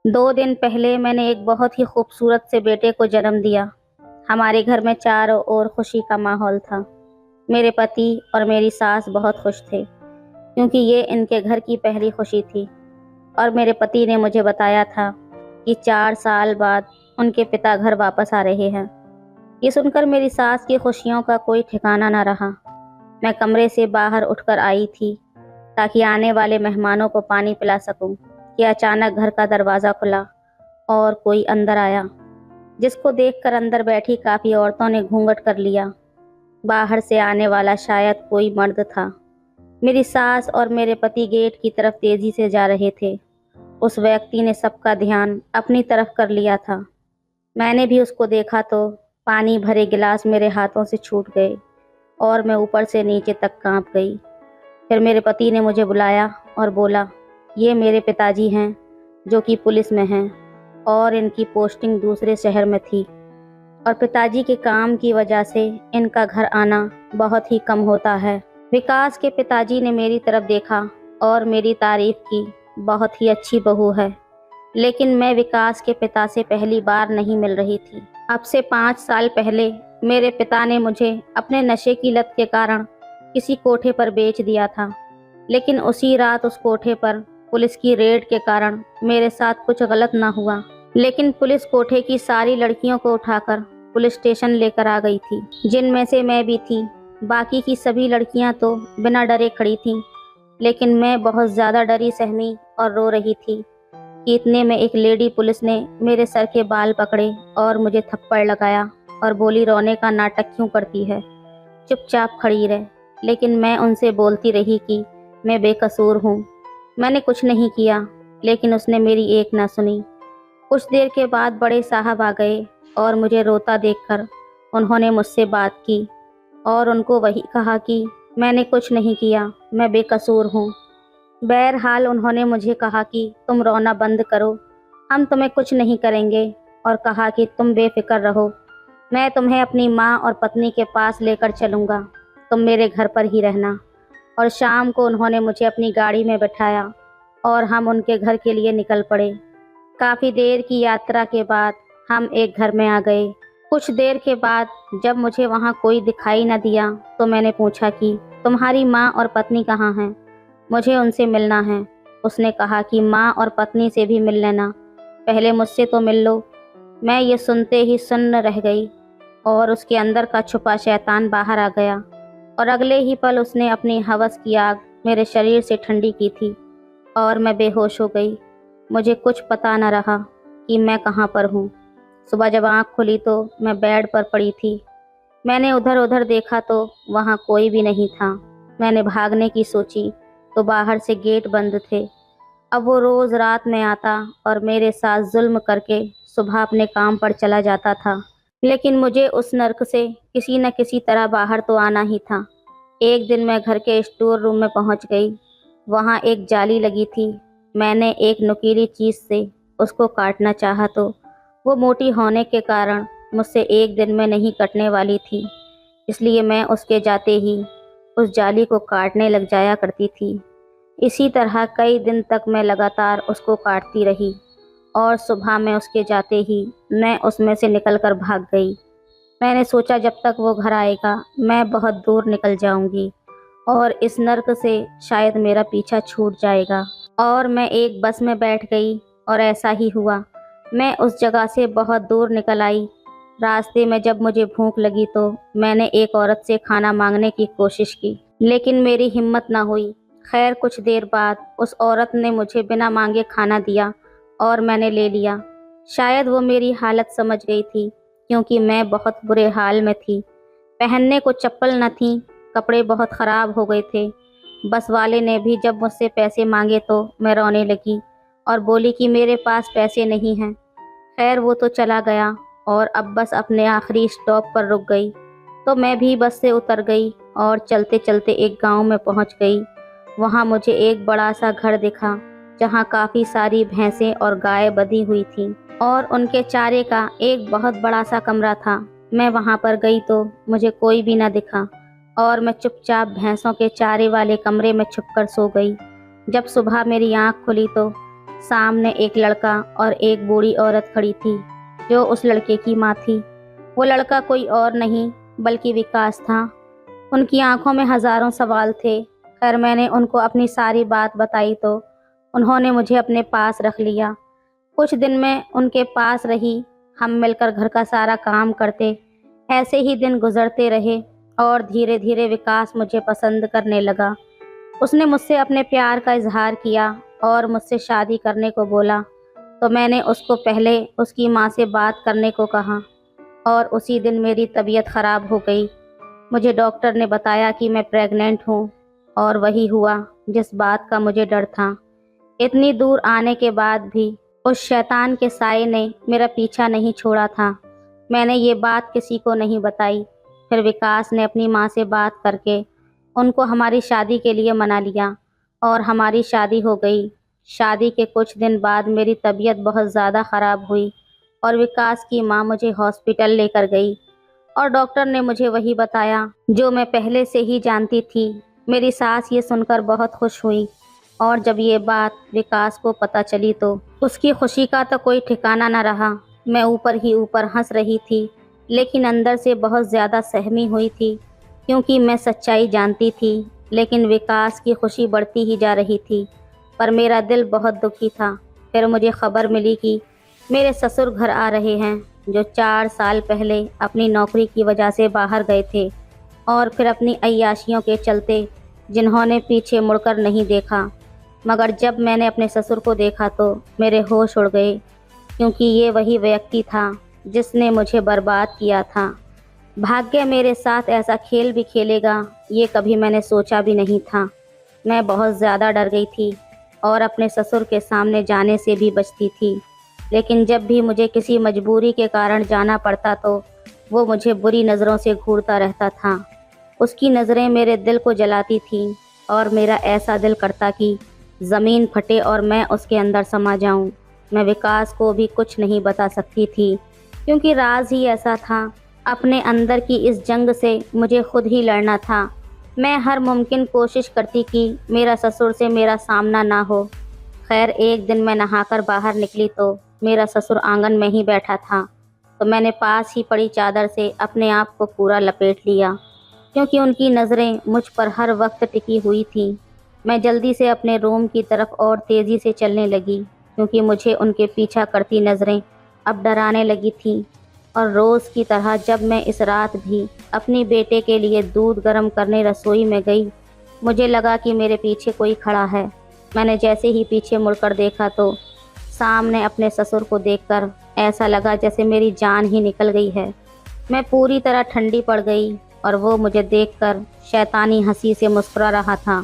A: 2 दिन पहले मैंने एक बहुत ही खूबसूरत से बेटे को जन्म दिया। हमारे घर में चारों ओर खुशी का माहौल था। मेरे पति और मेरी सास बहुत खुश थे क्योंकि ये इनके घर की पहली खुशी थी। और मेरे पति ने मुझे बताया था कि 4 साल बाद उनके पिता घर वापस आ रहे हैं। ये सुनकर मेरी सास की खुशियों का कोई ठिकाना न रहा। मैं कमरे से बाहर उठकर आई थी ताकि आने वाले मेहमानों को पानी पिला सकूं कि अचानक घर का दरवाज़ा खुला और कोई अंदर आया, जिसको देखकर अंदर बैठी काफ़ी औरतों ने घूंघट कर लिया। बाहर से आने वाला शायद कोई मर्द था। मेरी सास और मेरे पति गेट की तरफ तेजी से जा रहे थे। उस व्यक्ति ने सबका ध्यान अपनी तरफ कर लिया था। मैंने भी उसको देखा तो पानी भरे गिलास मेरे हाथों से छूट गए और मैं ऊपर से नीचे तक कांप गई। फिर मेरे पति ने मुझे बुलाया और बोला, ये मेरे पिताजी हैं जो कि पुलिस में हैं और इनकी पोस्टिंग दूसरे शहर में थी और पिताजी के काम की वजह से इनका घर आना बहुत ही कम होता है। विकास के पिताजी ने मेरी तरफ देखा और मेरी तारीफ की, बहुत ही अच्छी बहू है। लेकिन मैं विकास के पिता से पहली बार नहीं मिल रही थी। अब से 5 साल पहले मेरे पिता ने मुझे अपने नशे की लत के कारण किसी कोठे पर बेच दिया था। लेकिन उसी रात उस कोठे पर पुलिस की रेड के कारण मेरे साथ कुछ गलत ना हुआ। लेकिन पुलिस कोठे की सारी लड़कियों को उठाकर पुलिस स्टेशन लेकर आ गई थी, जिनमें से मैं भी थी। बाकी की सभी लड़कियां तो बिना डरे खड़ी थीं, लेकिन मैं बहुत ज़्यादा डरी सहमी और रो रही थी कि इतने में एक लेडी पुलिस ने मेरे सर के बाल पकड़े और मुझे थप्पड़ लगाया और बोली, रोने का नाटक क्यों करती है, चुपचाप खड़ी रह। लेकिन मैं उनसे बोलती रही कि मैं बेकसूर हूँ, मैंने कुछ नहीं किया। लेकिन उसने मेरी एक ना सुनी। कुछ देर के बाद बड़े साहब आ गए और मुझे रोता देखकर उन्होंने मुझसे बात की और उनको वही कहा कि मैंने कुछ नहीं किया, मैं बेकसूर हूँ। बहरहाल उन्होंने मुझे कहा कि तुम रोना बंद करो, हम तुम्हें कुछ नहीं करेंगे, और कहा कि तुम बेफिक्र रहो, मैं तुम्हें अपनी माँ और पत्नी के पास लेकर चलूँगा, तुम मेरे घर पर ही रहना। और शाम को उन्होंने मुझे अपनी गाड़ी में बिठाया और हम उनके घर के लिए निकल पड़े। काफ़ी देर की यात्रा के बाद हम एक घर में आ गए। कुछ देर के बाद जब मुझे वहाँ कोई दिखाई न दिया तो मैंने पूछा कि तुम्हारी माँ और पत्नी कहाँ हैं, मुझे उनसे मिलना है। उसने कहा कि माँ और पत्नी से भी मिल लेना, पहले मुझसे तो मिल लो। मैं ये सुनते ही सुन्न रह गई और उसके अंदर का छुपा शैतान बाहर आ गया और अगले ही पल उसने अपनी हवस की आग मेरे शरीर से ठंडी की थी और मैं बेहोश हो गई। मुझे कुछ पता न रहा कि मैं कहाँ पर हूँ। सुबह जब आँख खुली तो मैं बेड पर पड़ी थी। मैंने उधर उधर देखा तो वहाँ कोई भी नहीं था। मैंने भागने की सोची तो बाहर से गेट बंद थे। अब वो रोज़ रात में आता और मेरे साथ जुल्म करके सुबह अपने काम पर चला जाता था। लेकिन मुझे उस नर्क से किसी न किसी तरह बाहर तो आना ही था। एक दिन मैं घर के स्टोर रूम में पहुंच गई। वहां एक जाली लगी थी। मैंने एक नुकीली चीज़ से उसको काटना चाहा तो वो मोटी होने के कारण मुझसे एक दिन में नहीं कटने वाली थी, इसलिए मैं उसके जाते ही उस जाली को काटने लग जाया करती थी। इसी तरह कई दिन तक मैं लगातार उसको काटती रही और सुबह में उसके जाते ही मैं उसमें से निकलकर भाग गई। मैंने सोचा जब तक वो घर आएगा मैं बहुत दूर निकल जाऊंगी और इस नर्क से शायद मेरा पीछा छूट जाएगा। और मैं एक बस में बैठ गई और ऐसा ही हुआ। मैं उस जगह से बहुत दूर निकल आई। रास्ते में जब मुझे भूख लगी तो मैंने एक औरत से खाना मांगने की कोशिश की, लेकिन मेरी हिम्मत ना हुई। खैर कुछ देर बाद उस औरत ने मुझे बिना मांगे खाना दिया और मैंने ले लिया। शायद वो मेरी हालत समझ गई थी, क्योंकि मैं बहुत बुरे हाल में थी। पहनने को चप्पल न थी, कपड़े बहुत ख़राब हो गए थे। बस वाले ने भी जब मुझसे पैसे मांगे तो मैं रोने लगी और बोली कि मेरे पास पैसे नहीं हैं। खैर वो तो चला गया और अब बस अपने आखिरी स्टॉप पर रुक गई, तो मैं भी बस से उतर गई और चलते चलते एक गांव में पहुंच गई। वहां मुझे एक बड़ा सा घर दिखा, जहां काफ़ी सारी भैंसें और गाय बंधी हुई थीं और उनके चारे का एक बहुत बड़ा सा कमरा था। मैं वहां पर गई तो मुझे कोई भी ना दिखा और मैं चुपचाप भैंसों के चारे वाले कमरे में छुपकर सो गई। जब सुबह मेरी आंख खुली तो सामने एक लड़का और एक बूढ़ी औरत खड़ी थी, जो उस लड़के की माँ थी। वो लड़का कोई और नहीं बल्कि विकास था। उनकी आंखों में हज़ारों सवाल थे। खैर मैंने उनको अपनी सारी बात बताई तो उन्होंने मुझे अपने पास रख लिया। कुछ दिन मैं उनके पास रही, हम मिलकर घर का सारा काम करते। ऐसे ही दिन गुजरते रहे और धीरे धीरे विकास मुझे पसंद करने लगा। उसने मुझसे अपने प्यार का इजहार किया और मुझसे शादी करने को बोला, तो मैंने उसको पहले उसकी माँ से बात करने को कहा और उसी दिन मेरी तबीयत ख़राब हो गई। मुझे डॉक्टर ने बताया कि मैं प्रेग्नेंट हूँ और वही हुआ जिस बात का मुझे डर था। इतनी दूर आने के बाद भी उस शैतान के साये ने मेरा पीछा नहीं छोड़ा था। मैंने ये बात किसी को नहीं बताई। फिर विकास ने अपनी माँ से बात करके उनको हमारी शादी के लिए मना लिया और हमारी शादी हो गई। शादी के कुछ दिन बाद मेरी तबीयत बहुत ज़्यादा ख़राब हुई और विकास की माँ मुझे हॉस्पिटल लेकर गई और डॉक्टर ने मुझे वही बताया जो मैं पहले से ही जानती थी। मेरी सास ये सुनकर बहुत खुश हुई और जब ये बात विकास को पता चली तो उसकी खुशी का तो कोई ठिकाना न रहा। मैं ऊपर ही ऊपर हंस रही थी, लेकिन अंदर से बहुत ज़्यादा सहमी हुई थी, क्योंकि मैं सच्चाई जानती थी। लेकिन विकास की खुशी बढ़ती ही जा रही थी, पर मेरा दिल बहुत दुखी था। फिर मुझे खबर मिली कि मेरे ससुर घर आ रहे हैं, जो 4 साल पहले अपनी नौकरी की वजह से बाहर गए थे और फिर अपनी अय्याशियों के चलते जिन्होंने पीछे मुड़कर नहीं देखा। मगर जब मैंने अपने ससुर को देखा तो मेरे होश उड़ गए, क्योंकि ये वही व्यक्ति था जिसने मुझे बर्बाद किया था। भाग्य मेरे साथ ऐसा खेल भी खेलेगा, ये कभी मैंने सोचा भी नहीं था। मैं बहुत ज़्यादा डर गई थी और अपने ससुर के सामने जाने से भी बचती थी। लेकिन जब भी मुझे किसी मजबूरी के कारण जाना पड़ता तो वो मुझे बुरी नज़रों से घूरता रहता था। उसकी नज़रें मेरे दिल को जलाती थीं और मेरा ऐसा दिल करता कि ज़मीन फटे और मैं उसके अंदर समा जाऊं। मैं विकास को भी कुछ नहीं बता सकती थी, क्योंकि राज ही ऐसा था। अपने अंदर की इस जंग से मुझे खुद ही लड़ना था। मैं हर मुमकिन कोशिश करती कि मेरा ससुर से मेरा सामना ना हो। खैर, एक दिन मैं नहाकर बाहर निकली तो मेरा ससुर आंगन में ही बैठा था, तो मैंने पास ही पड़ी चादर से अपने आप को पूरा लपेट लिया, क्योंकि उनकी नज़रें मुझ पर हर वक्त टिकी हुई थीं। मैं जल्दी से अपने रूम की तरफ और तेज़ी से चलने लगी, क्योंकि मुझे उनके पीछा करती नज़रें अब डराने लगी थीं। और रोज़ की तरह जब मैं इस रात भी अपनी बेटे के लिए दूध गर्म करने रसोई में गई, मुझे लगा कि मेरे पीछे कोई खड़ा है। मैंने जैसे ही पीछे मुड़कर देखा तो सामने अपने ससुर को देखकर ऐसा लगा जैसे मेरी जान ही निकल गई है। मैं पूरी तरह ठंडी पड़ गई और वो मुझे देखकर शैतानी हंसी से मुस्कुरा रहा था।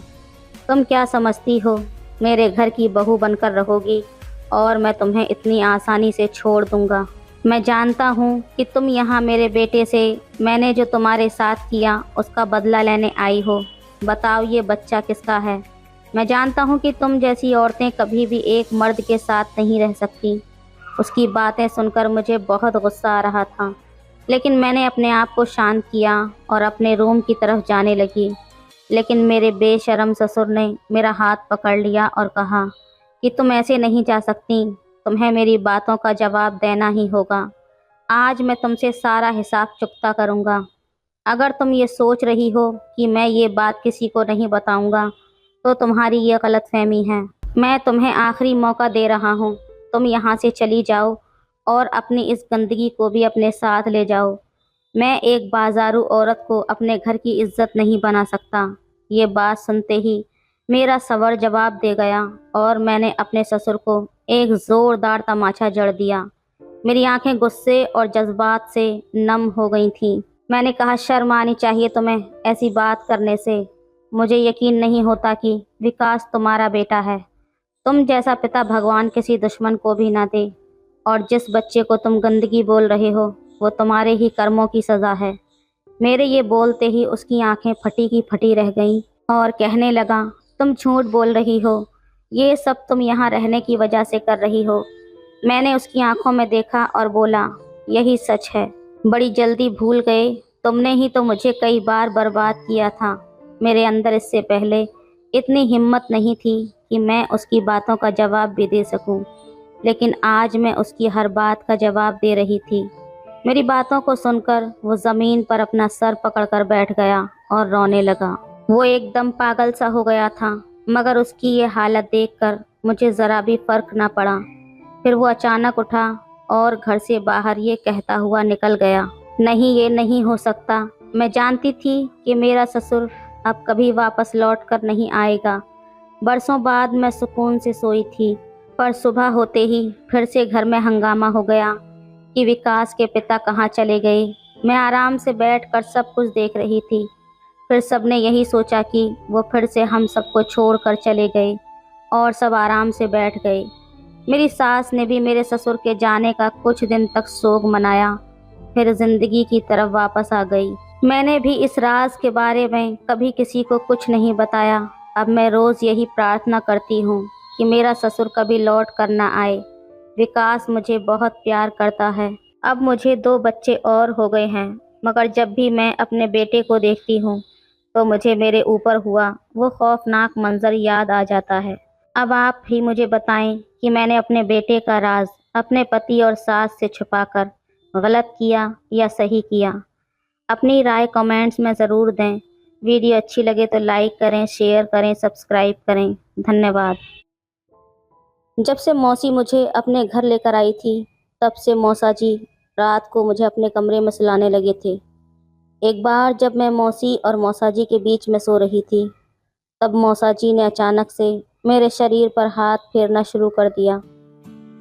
A: तुम क्या समझती हो, मेरे घर की बहू बनकर रहोगी और मैं तुम्हें इतनी आसानी से छोड़ दूंगा? मैं जानता हूँ कि तुम यहाँ मेरे बेटे से मैंने जो तुम्हारे साथ किया उसका बदला लेने आई हो। बताओ, ये बच्चा किसका है? मैं जानता हूँ कि तुम जैसी औरतें कभी भी एक मर्द के साथ नहीं रह सकती। उसकी बातें सुनकर मुझे बहुत गुस्सा आ रहा था, लेकिन मैंने अपने आप को शांत किया और अपने रूम की तरफ जाने लगी। लेकिन मेरे बेशर्म ससुर ने मेरा हाथ पकड़ लिया और कहा कि तुम ऐसे नहीं जा सकती, तुम्हें मेरी बातों का जवाब देना ही होगा। आज मैं तुमसे सारा हिसाब चुकता करूँगा। अगर तुम ये सोच रही हो कि मैं ये बात किसी को नहीं बताऊँगा, तो तुम्हारी ये गलतफहमी है। मैं तुम्हें आखिरी मौका दे रहा हूँ। तुम यहाँ से चली जाओ और अपनी इस गंदगी को भी अपने साथ ले जाओ। मैं एक बाजारू औरत को अपने घर की इज्जत नहीं बना सकता। ये बात सुनते ही मेरा सवर जवाब दे गया और मैंने अपने ससुर को एक ज़ोरदार तमाचा जड़ दिया। मेरी आंखें गुस्से और जज्बात से नम हो गई थीं। मैंने कहा, शर्म आनी चाहिए तुम्हें ऐसी बात करने से। मुझे यकीन नहीं होता कि विकास तुम्हारा बेटा है। तुम जैसा पिता भगवान किसी दुश्मन को भी ना दे। और जिस बच्चे को तुम गंदगी बोल रहे हो, वो तुम्हारे ही कर्मों की सज़ा है। मेरे ये बोलते ही उसकी आंखें फटी की फटी रह गईं और कहने लगा, तुम झूठ बोल रही हो। ये सब तुम यहाँ रहने की वजह से कर रही हो। मैंने उसकी आंखों में देखा और बोला, यही सच है। बड़ी जल्दी भूल गए, तुमने ही तो मुझे कई बार बर्बाद किया था। मेरे अंदर इससे पहले इतनी हिम्मत नहीं थी कि मैं उसकी बातों का जवाब भी दे सकूं, लेकिन आज मैं उसकी हर बात का जवाब दे रही थी। मेरी बातों को सुनकर वो ज़मीन पर अपना सर पकड़कर बैठ गया और रोने लगा। वो एकदम पागल सा हो गया था, मगर उसकी ये हालत देखकर मुझे ज़रा भी फर्क ना पड़ा। फिर वो अचानक उठा और घर से बाहर ये कहता हुआ निकल गया, नहीं, ये नहीं हो सकता। मैं जानती थी कि मेरा ससुर अब कभी वापस लौट कर नहीं आएगा। बरसों बाद मैं सुकून से सोई थी, पर सुबह होते ही फिर से घर में हंगामा हो गया कि विकास के पिता कहाँ चले गए। मैं आराम से बैठकर सब कुछ देख रही थी। फिर सबने यही सोचा कि वो फिर से हम सबको छोड़कर चले गए और सब आराम से बैठ गए। मेरी सास ने भी मेरे ससुर के जाने का कुछ दिन तक सोग मनाया, फिर जिंदगी की तरफ वापस आ गई। मैंने भी इस राज के बारे में कभी किसी को कुछ नहीं बताया। अब मैं रोज़ यही प्रार्थना करती हूँ कि मेरा ससुर कभी लौट कर ना आए। विकास मुझे बहुत प्यार करता है। अब मुझे 2 बच्चे और हो गए हैं, मगर जब भी मैं अपने बेटे को देखती हूँ तो मुझे मेरे ऊपर हुआ वो खौफनाक मंजर याद आ जाता है। अब आप ही मुझे बताएं कि मैंने अपने बेटे का राज अपने पति और सास से छुपाकर गलत किया या सही किया? अपनी राय कमेंट्स में ज़रूर दें। वीडियो अच्छी लगे तो लाइक करें, शेयर करें, सब्सक्राइब करें। धन्यवाद। जब से मौसी मुझे अपने घर लेकर आई थी, तब से मौसा जी रात को मुझे अपने कमरे में सुलाने लगे थे। एक बार जब मैं मौसी और मौसा जी के बीच में सो रही थी, तब मौसा जी ने अचानक से मेरे शरीर पर हाथ फेरना शुरू कर दिया।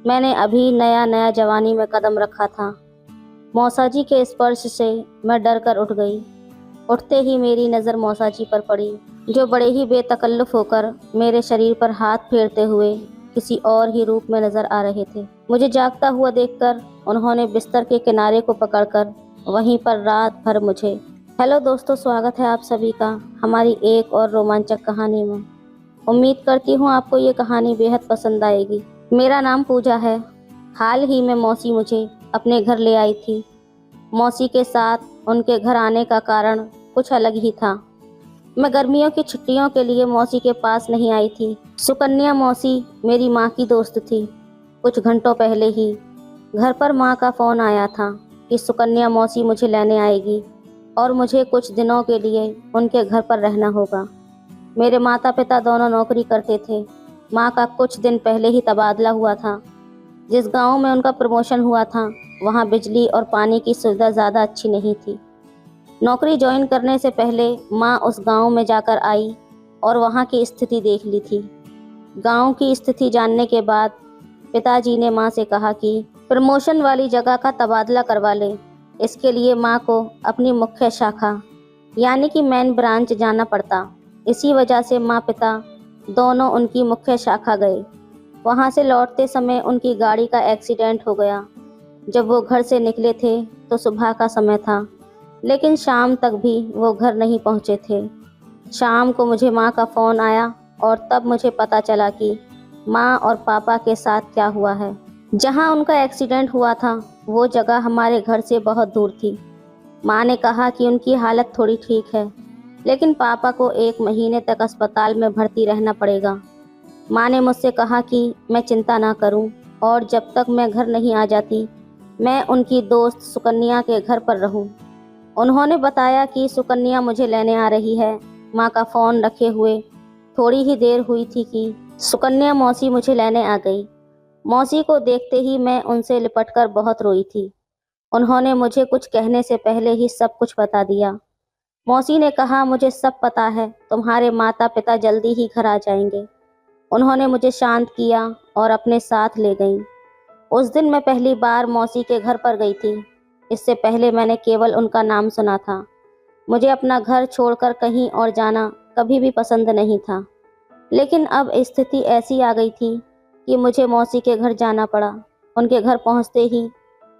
A: मैंने अभी नया नया जवानी में कदम रखा था। मौसा जी के स्पर्श से मैं डर कर उठ गई। उठते ही मेरी नज़र मौसा जी पर पड़ी, जो बड़े ही बेतकल्लुफ़ होकर मेरे शरीर पर हाथ फेरते हुए किसी और ही रूप में नज़र आ रहे थे। मुझे जागता हुआ देखकर उन्होंने बिस्तर के किनारे को पकड़कर वहीं पर रात भर मुझे। हेलो दोस्तों, स्वागत है आप सभी का हमारी एक और रोमांचक कहानी में। उम्मीद करती हूँ आपको ये कहानी बेहद पसंद आएगी। मेरा नाम पूजा है। हाल ही में मौसी मुझे अपने घर ले आई थी। मौसी के साथ उनके घर आने का कारण कुछ अलग ही था। मैं गर्मियों की छुट्टियों के लिए मौसी के पास नहीं आई थी। सुकन्या मौसी मेरी माँ की दोस्त थी। कुछ घंटों पहले ही घर पर माँ का फ़ोन आया था कि सुकन्या मौसी मुझे लेने आएगी और मुझे कुछ दिनों के लिए उनके घर पर रहना होगा। मेरे माता पिता दोनों नौकरी करते थे। माँ का कुछ दिन पहले ही तबादला हुआ था। जिस गांव में उनका प्रमोशन हुआ था, वहाँ बिजली और पानी की सुविधा ज़्यादा अच्छी नहीं थी। नौकरी ज्वाइन करने से पहले माँ उस गांव में जाकर आई और वहाँ की स्थिति देख ली थी। गांव की स्थिति जानने के बाद पिताजी ने माँ से कहा कि प्रमोशन वाली जगह का तबादला करवा ले। इसके लिए माँ को अपनी मुख्य शाखा यानी कि मेन ब्रांच जाना पड़ता। इसी वजह से माँ पिता दोनों उनकी मुख्य शाखा गए। वहाँ से लौटते समय उनकी गाड़ी का एक्सीडेंट हो गया। जब वो घर से निकले थे तो सुबह का समय था, लेकिन शाम तक भी वो घर नहीं पहुँचे थे। शाम को मुझे माँ का फ़ोन आया और तब मुझे पता चला कि माँ और पापा के साथ क्या हुआ है। जहाँ उनका एक्सीडेंट हुआ था वो जगह हमारे घर से बहुत दूर थी। माँ ने कहा कि उनकी हालत थोड़ी ठीक है, लेकिन पापा को 1 महीने तक अस्पताल में भर्ती रहना पड़ेगा। माँ ने मुझसे कहा कि मैं चिंता ना करूं और जब तक मैं घर नहीं आ जाती मैं उनकी दोस्त सुकन्या के घर पर रहूं। उन्होंने बताया कि सुकन्या मुझे लेने आ रही है। माँ का फ़ोन रखे हुए थोड़ी ही देर हुई थी कि सुकन्या मौसी मुझे लेने आ गई। मौसी को देखते ही मैं उनसे लिपटकर बहुत रोई थी। उन्होंने मुझे कुछ कहने से पहले ही सब कुछ बता दिया। मौसी ने कहा, मुझे सब पता है, तुम्हारे माता पिता जल्दी ही घर आ जाएंगे। उन्होंने मुझे शांत किया और अपने साथ ले गईं। उस दिन मैं पहली बार मौसी के घर पर गई थी। इससे पहले मैंने केवल उनका नाम सुना था। मुझे अपना घर छोड़कर कहीं और जाना कभी भी पसंद नहीं था, लेकिन अब स्थिति ऐसी आ गई थी कि मुझे मौसी के घर जाना पड़ा। उनके घर पहुंचते ही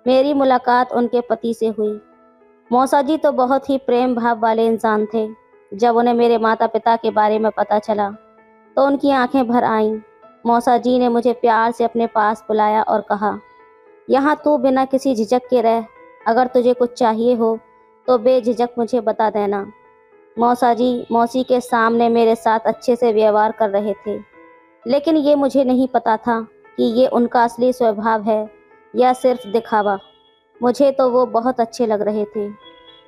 A: मेरी मुलाकात उनके पति से हुई। मौसा जी तो बहुत ही प्रेम भाव वाले इंसान थे। जब उन्हें मेरे माता पिता के बारे में पता चला तो उनकी आंखें भर आईं। मौसा जी ने मुझे प्यार से अपने पास बुलाया और कहा, यहाँ तू बिना किसी झिझक के रह। अगर तुझे कुछ चाहिए हो तो बेझिझक मुझे बता देना। मौसा जी मौसी के सामने मेरे साथ अच्छे से व्यवहार कर रहे थे, लेकिन ये मुझे नहीं पता था कि ये उनका असली स्वभाव है या सिर्फ दिखावा। मुझे तो वो बहुत अच्छे लग रहे थे,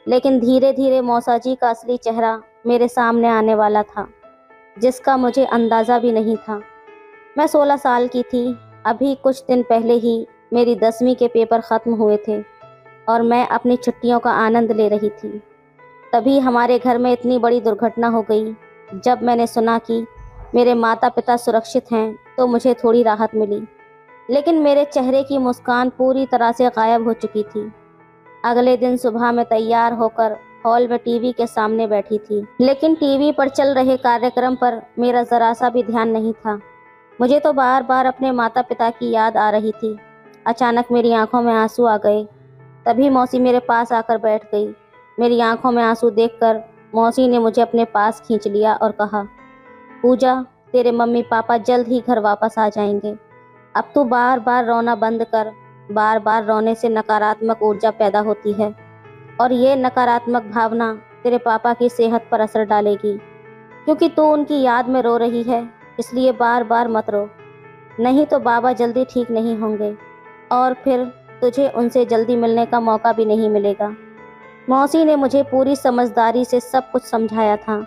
A: लेकिन धीरे धीरे मौसा जी का असली चेहरा मेरे सामने आने वाला था, जिसका मुझे अंदाज़ा भी नहीं था। मैं 16 साल की थी। अभी कुछ दिन पहले ही मेरी 10वीं के पेपर ख़त्म हुए थे और मैं अपनी छुट्टियों का आनंद ले रही थी। तभी हमारे घर में इतनी बड़ी दुर्घटना हो गई। जब मैंने सुना कि मेरे माता पिता सुरक्षित हैं तो मुझे थोड़ी राहत मिली, लेकिन मेरे चेहरे की मुस्कान पूरी तरह से गायब हो चुकी थी। अगले दिन सुबह मैं तैयार होकर हॉल में टीवी के सामने बैठी थी, लेकिन टीवी पर चल रहे कार्यक्रम पर मेरा ज़रा सा भी ध्यान नहीं था। मुझे तो बार बार अपने माता पिता की याद आ रही थी। अचानक मेरी आंखों में आंसू आ गए। तभी मौसी मेरे पास आकर बैठ गई। मेरी आंखों में आंसू देखकर मौसी ने मुझे अपने पास खींच लिया और कहा, पूजा, तेरे मम्मी पापा जल्द ही घर वापस आ जाएंगे। अब तू बार बार रोना बंद कर। बार बार रोने से नकारात्मक ऊर्जा पैदा होती है और ये नकारात्मक भावना तेरे पापा की सेहत पर असर डालेगी। क्योंकि तू उनकी याद में रो रही है, इसलिए बार बार मत रो, नहीं तो बाबा जल्दी ठीक नहीं होंगे और फिर तुझे उनसे जल्दी मिलने का मौका भी नहीं मिलेगा। मौसी ने मुझे पूरी समझदारी से सब कुछ समझाया था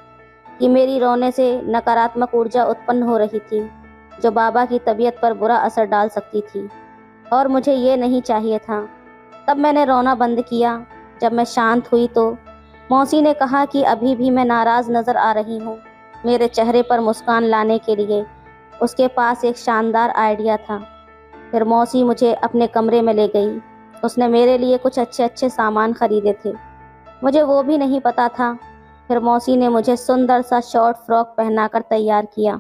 A: कि मेरी रोने से नकारात्मक ऊर्जा उत्पन्न हो रही थी, जो बाबा की तबीयत पर बुरा असर डाल सकती थी। और मुझे ये नहीं चाहिए था। तब मैंने रोना बंद किया। जब मैं शांत हुई तो मौसी ने कहा कि अभी भी मैं नाराज़ नज़र आ रही हूँ। मेरे चेहरे पर मुस्कान लाने के लिए उसके पास एक शानदार आइडिया था। फिर मौसी मुझे अपने कमरे में ले गई। उसने मेरे लिए कुछ अच्छे अच्छे सामान खरीदे थे, मुझे वो भी नहीं पता था। फिर मौसी ने मुझे सुंदर सा शॉर्ट फ्रॉक पहनाकर तैयार किया।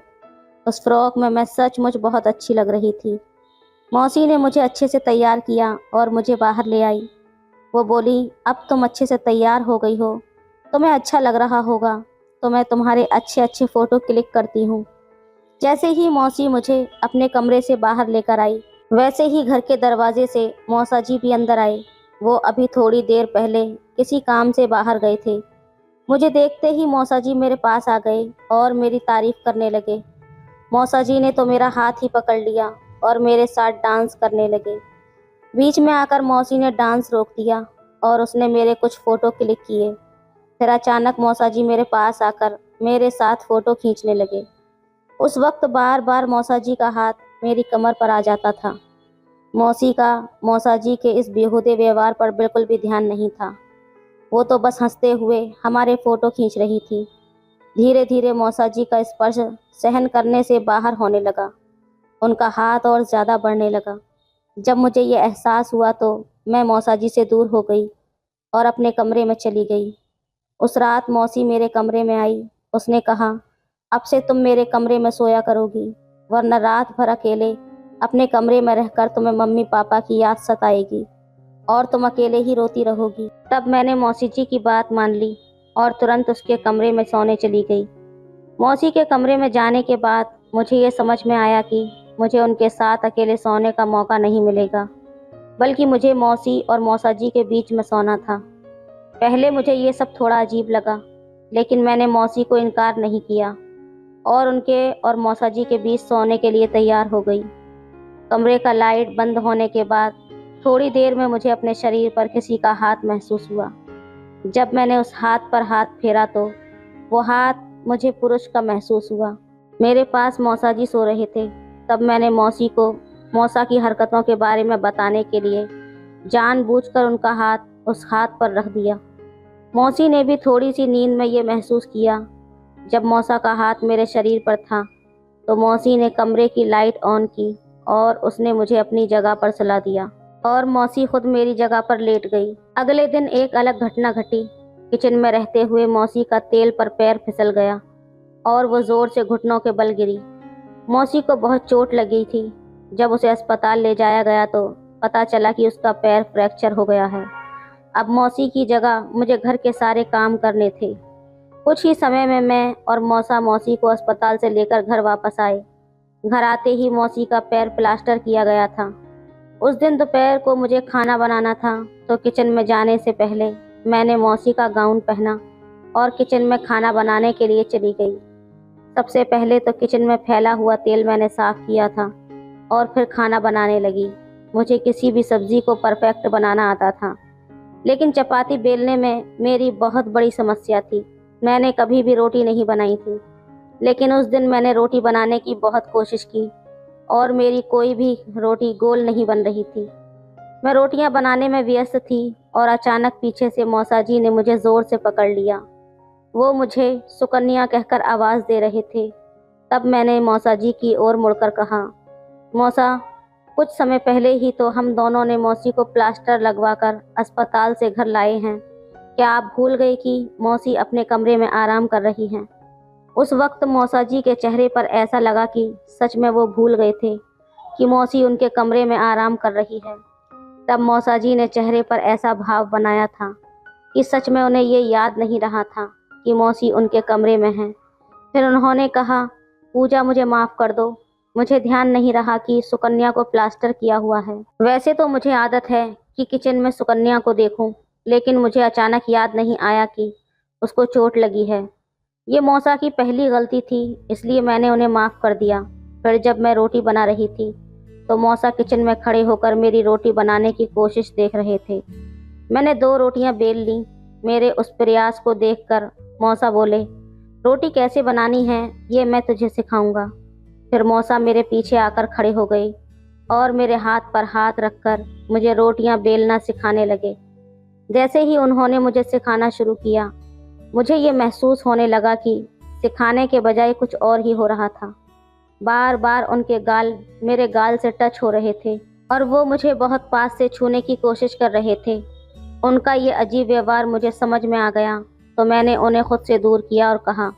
A: उस फ्रॉक में मैं सचमुच बहुत अच्छी लग रही थी। मौसी ने मुझे अच्छे से तैयार किया और मुझे बाहर ले आई। वो बोली, अब तुम अच्छे से तैयार हो गई हो, तुम्हें अच्छा लग रहा होगा, तो मैं तुम्हारे अच्छे अच्छे फ़ोटो क्लिक करती हूँ। जैसे ही मौसी मुझे अपने कमरे से बाहर लेकर आई, वैसे ही घर के दरवाजे से मौसा जी भी अंदर आए। वो अभी थोड़ी देर पहले किसी काम से बाहर गए थे। मुझे देखते ही मौसा जी मेरे पास आ गए और मेरी तारीफ करने लगे। मौसा जी ने तो मेरा हाथ ही पकड़ लिया और मेरे साथ डांस करने लगे। बीच में आकर मौसी ने डांस रोक दिया और उसने मेरे कुछ फ़ोटो क्लिक किए। फिर अचानक मौसा जी मेरे पास आकर मेरे साथ फ़ोटो खींचने लगे। उस वक्त बार बार मौसा जी का हाथ मेरी कमर पर आ जाता था। मौसी का मौसा जी के इस बेहूदे व्यवहार पर बिल्कुल भी ध्यान नहीं था। वो तो बस हंसते हुए हमारे फ़ोटो खींच रही थी। धीरे धीरे मौसा जी का स्पर्श सहन करने से बाहर होने लगा। उनका हाथ और ज़्यादा बढ़ने लगा। जब मुझे ये एहसास हुआ तो मैं मौसा जी से दूर हो गई और अपने कमरे में चली गई। उस रात मौसी मेरे कमरे में आई। उसने कहा, अब से तुम मेरे कमरे में सोया करोगी, वरना रात भर अकेले अपने कमरे में रहकर तुम्हें मम्मी पापा की याद सताएगी और तुम अकेले ही रोती रहोगी। तब मैंने मौसी जी की बात मान ली और तुरंत उसके कमरे में सोने चली गई। मौसी के कमरे में जाने के बाद मुझे ये समझ में आया कि मुझे उनके साथ अकेले सोने का मौका नहीं मिलेगा, बल्कि मुझे मौसी और मौसा जी के बीच में सोना था। पहले मुझे ये सब थोड़ा अजीब लगा, लेकिन मैंने मौसी को इनकार नहीं किया और उनके और मौसा जी के बीच सोने के लिए तैयार हो गई। कमरे का लाइट बंद होने के बाद थोड़ी देर में मुझे अपने शरीर पर किसी का हाथ महसूस हुआ। जब मैंने उस हाथ पर हाथ फेरा तो वो हाथ मुझे पुरुष का महसूस हुआ। मेरे पास मौसा जी सो रहे थे। तब मैंने मौसी को मौसा की हरकतों के बारे में बताने के लिए जानबूझकर उनका हाथ उस हाथ पर रख दिया। मौसी ने भी थोड़ी सी नींद में ये महसूस किया। जब मौसा का हाथ मेरे शरीर पर था तो मौसी ने कमरे की लाइट ऑन की और उसने मुझे अपनी जगह पर सुला दिया और मौसी खुद मेरी जगह पर लेट गई। अगले दिन एक अलग घटना घटी। किचन में रहते हुए मौसी का तेल पर पैर फिसल गया और वो जोर से घुटनों के बल गिरी। मौसी को बहुत चोट लगी थी। जब उसे अस्पताल ले जाया गया तो पता चला कि उसका पैर फ्रैक्चर हो गया है। अब मौसी की जगह मुझे घर के सारे काम करने थे। कुछ ही समय में मैं और मौसा मौसी को अस्पताल से लेकर घर वापस आए। घर आते ही मौसी का पैर प्लास्टर किया गया था। उस दिन दोपहर को मुझे खाना बनाना था, तो किचन में जाने से पहले मैंने मौसी का गाउन पहना और किचन में खाना बनाने के लिए चली गई। सबसे पहले तो किचन में फैला हुआ तेल मैंने साफ किया था और फिर खाना बनाने लगी। मुझे किसी भी सब्जी को परफेक्ट बनाना आता था, लेकिन चपाती बेलने में मेरी बहुत बड़ी समस्या थी। मैंने कभी भी रोटी नहीं बनाई थी, लेकिन उस दिन मैंने रोटी बनाने की बहुत कोशिश की और मेरी कोई भी रोटी गोल नहीं बन रही थी। मैं रोटियां बनाने में व्यस्त थी और अचानक पीछे से मौसा जी ने मुझे ज़ोर से पकड़ लिया। वो मुझे सुकन्या कहकर आवाज़ दे रहे थे। तब मैंने मौसा जी की ओर मुड़कर कहा, मौसा, कुछ समय पहले ही तो हम दोनों ने मौसी को प्लास्टर लगवाकर अस्पताल से घर लाए हैं। क्या आप भूल गए कि मौसी अपने कमरे में आराम कर रही हैं? उस वक्त मौसा जी के चेहरे पर ऐसा लगा कि सच में वो भूल गए थे कि मौसी उनके कमरे में आराम कर रही है। तब मौसा जी ने चेहरे पर ऐसा भाव बनाया था कि सच में उन्हें ये याद नहीं रहा था कि मौसी उनके कमरे में हैं। फिर उन्होंने कहा, पूजा, मुझे माफ़ कर दो, मुझे ध्यान नहीं रहा कि सुकन्या को प्लास्टर किया हुआ है। वैसे तो मुझे आदत है कि किचन में सुकन्या को देखूं, लेकिन मुझे अचानक याद नहीं आया कि उसको चोट लगी है। ये मौसा की पहली गलती थी, इसलिए मैंने उन्हें माफ़ कर दिया। फिर जब मैं रोटी बना रही थी तो मौसा किचन में खड़े होकर मेरी रोटी बनाने की कोशिश देख रहे थे। मैंने 2 रोटियां बेल लीं। मेरे उस प्रयास को देखकर मौसा बोले, रोटी कैसे बनानी है ये मैं तुझे सिखाऊंगा। फिर मौसा मेरे पीछे आकर खड़े हो गए और मेरे हाथ पर हाथ रखकर मुझे रोटियां बेलना सिखाने लगे। जैसे ही उन्होंने मुझे सिखाना शुरू किया, मुझे ये महसूस होने लगा कि सिखाने के बजाय कुछ और ही हो रहा था। बार बार उनके गाल मेरे गाल से टच हो रहे थे और वो मुझे बहुत पास से छूने की कोशिश कर रहे थे। उनका ये अजीब व्यवहार मुझे समझ में आ गया, तो मैंने उन्हें खुद से दूर किया और कहा,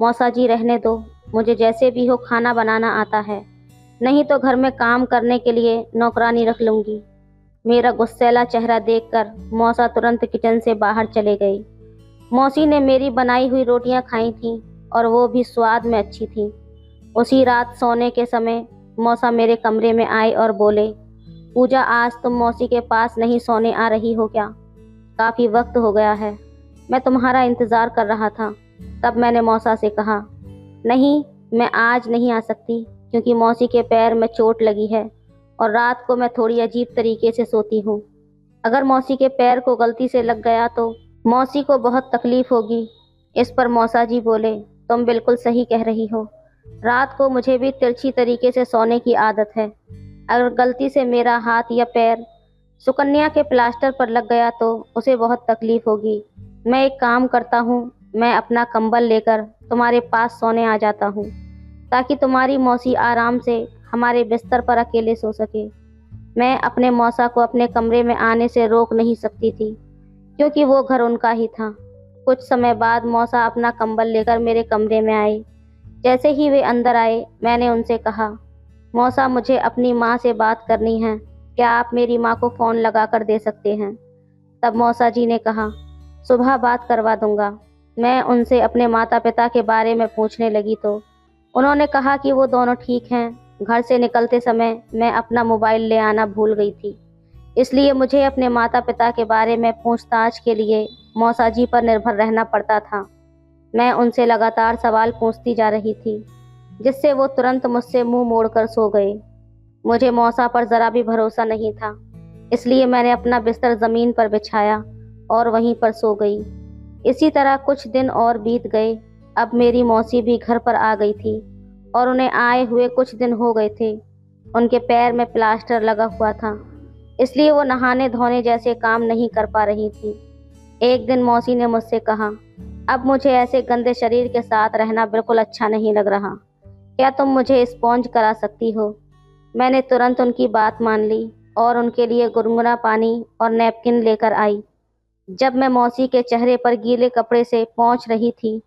A: मौसा जी रहने दो, मुझे जैसे भी हो खाना बनाना आता है, नहीं तो घर में काम करने के लिए नौकरानी रख लूँगी। मेरा गुस्सैला चेहरा देखकर मौसा तुरंत किचन से बाहर चले गई। मौसी ने मेरी बनाई हुई रोटियां खाई थीं और वो भी स्वाद में अच्छी थीं। उसी रात सोने के समय मौसा मेरे कमरे में आए और बोले, पूजा आज तुम मौसी के पास नहीं सोने आ रही हो क्या? काफ़ी वक्त हो गया है, मैं तुम्हारा इंतज़ार कर रहा था। तब मैंने मौसा से कहा, नहीं, मैं आज नहीं आ सकती क्योंकि मौसी के पैर में चोट लगी है और रात को मैं थोड़ी अजीब तरीके से सोती हूँ। अगर मौसी के पैर को गलती से लग गया तो मौसी को बहुत तकलीफ होगी। इस पर मौसा जी बोले, तुम बिल्कुल सही कह रही हो, रात को मुझे भी तिरछी तरीके से सोने की आदत है। अगर गलती से मेरा हाथ या पैर सुकन्या के प्लास्टर पर लग गया तो उसे बहुत तकलीफ होगी। मैं एक काम करता हूँ, मैं अपना कंबल लेकर तुम्हारे पास सोने आ जाता हूँ ताकि तुम्हारी मौसी आराम से हमारे बिस्तर पर अकेले सो सके। मैं अपने मौसा को अपने कमरे में आने से रोक नहीं सकती थी क्योंकि वो घर उनका ही था। कुछ समय बाद मौसा अपना कंबल लेकर मेरे कमरे में आए। जैसे ही वे अंदर आए, मैंने उनसे कहा, मौसा मुझे अपनी माँ से बात करनी है, क्या आप मेरी माँ को फ़ोन लगा कर दे सकते हैं? तब मौसा जी ने कहा, सुबह बात करवा दूंगा। मैं उनसे अपने माता पिता के बारे में पूछने लगी तो उन्होंने कहा कि वो दोनों ठीक हैं। घर से निकलते समय मैं अपना मोबाइल ले आना भूल गई थी, इसलिए मुझे अपने माता पिता के बारे में पूछताछ के लिए मौसा जी पर निर्भर रहना पड़ता था। मैं उनसे लगातार सवाल पूछती जा रही थी, जिससे वो तुरंत मुझसे मुंह मोड़कर सो गए। मुझे मौसा पर ज़रा भी भरोसा नहीं था, इसलिए मैंने अपना बिस्तर ज़मीन पर बिछाया और वहीं पर सो गई। इसी तरह कुछ दिन और बीत गए। अब मेरी मौसी भी घर पर आ गई थी और उन्हें आए हुए कुछ दिन हो गए थे। उनके पैर में प्लास्टर लगा हुआ था, इसलिए वो नहाने धोने जैसे काम नहीं कर पा रही थी। एक दिन मौसी ने मुझसे कहा, अब मुझे ऐसे गंदे शरीर के साथ रहना बिल्कुल अच्छा नहीं लग रहा, क्या तुम मुझे स्पॉन्ज करा सकती हो? मैंने तुरंत उनकी बात मान ली और उनके लिए गुनगुना पानी और नैपकिन लेकर आई। जब मैं मौसी के चेहरे पर गीले कपड़े से पोंछ रही थी,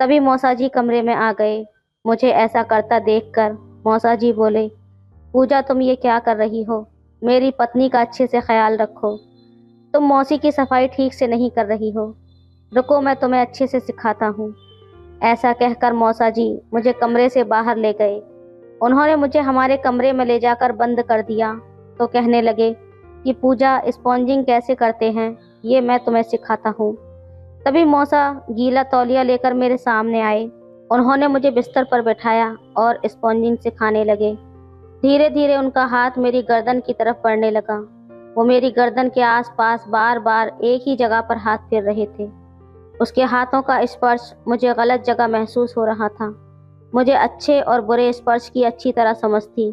A: तभी मौसा जी कमरे में आ गए। मुझे ऐसा करता देखकर मौसा जी बोले, पूजा तुम ये क्या कर रही हो? मेरी पत्नी का अच्छे से ख्याल रखो। तुम मौसी की सफाई ठीक से नहीं कर रही हो। रुको, मैं तुम्हें अच्छे से सिखाता हूँ। ऐसा कहकर मौसा जी मुझे कमरे से बाहर ले गए। उन्होंने मुझे हमारे कमरे में ले जाकर बंद कर दिया तो कहने लगे कि पूजा, स्पॉन्जिंग कैसे करते हैं ये मैं तुम्हें सिखाता हूँ। तभी मौसा गीला तौलिया लेकर मेरे सामने आए। उन्होंने मुझे बिस्तर पर बैठाया और स्पॉन्जिंग सिखाने लगे। धीरे धीरे उनका हाथ मेरी गर्दन की तरफ बढ़ने लगा। वो मेरी गर्दन के आसपास बार बार एक ही जगह पर हाथ फेर रहे थे। उसके हाथों का स्पर्श मुझे गलत जगह महसूस हो रहा था। मुझे अच्छे और बुरे स्पर्श की अच्छी तरह समझ थी।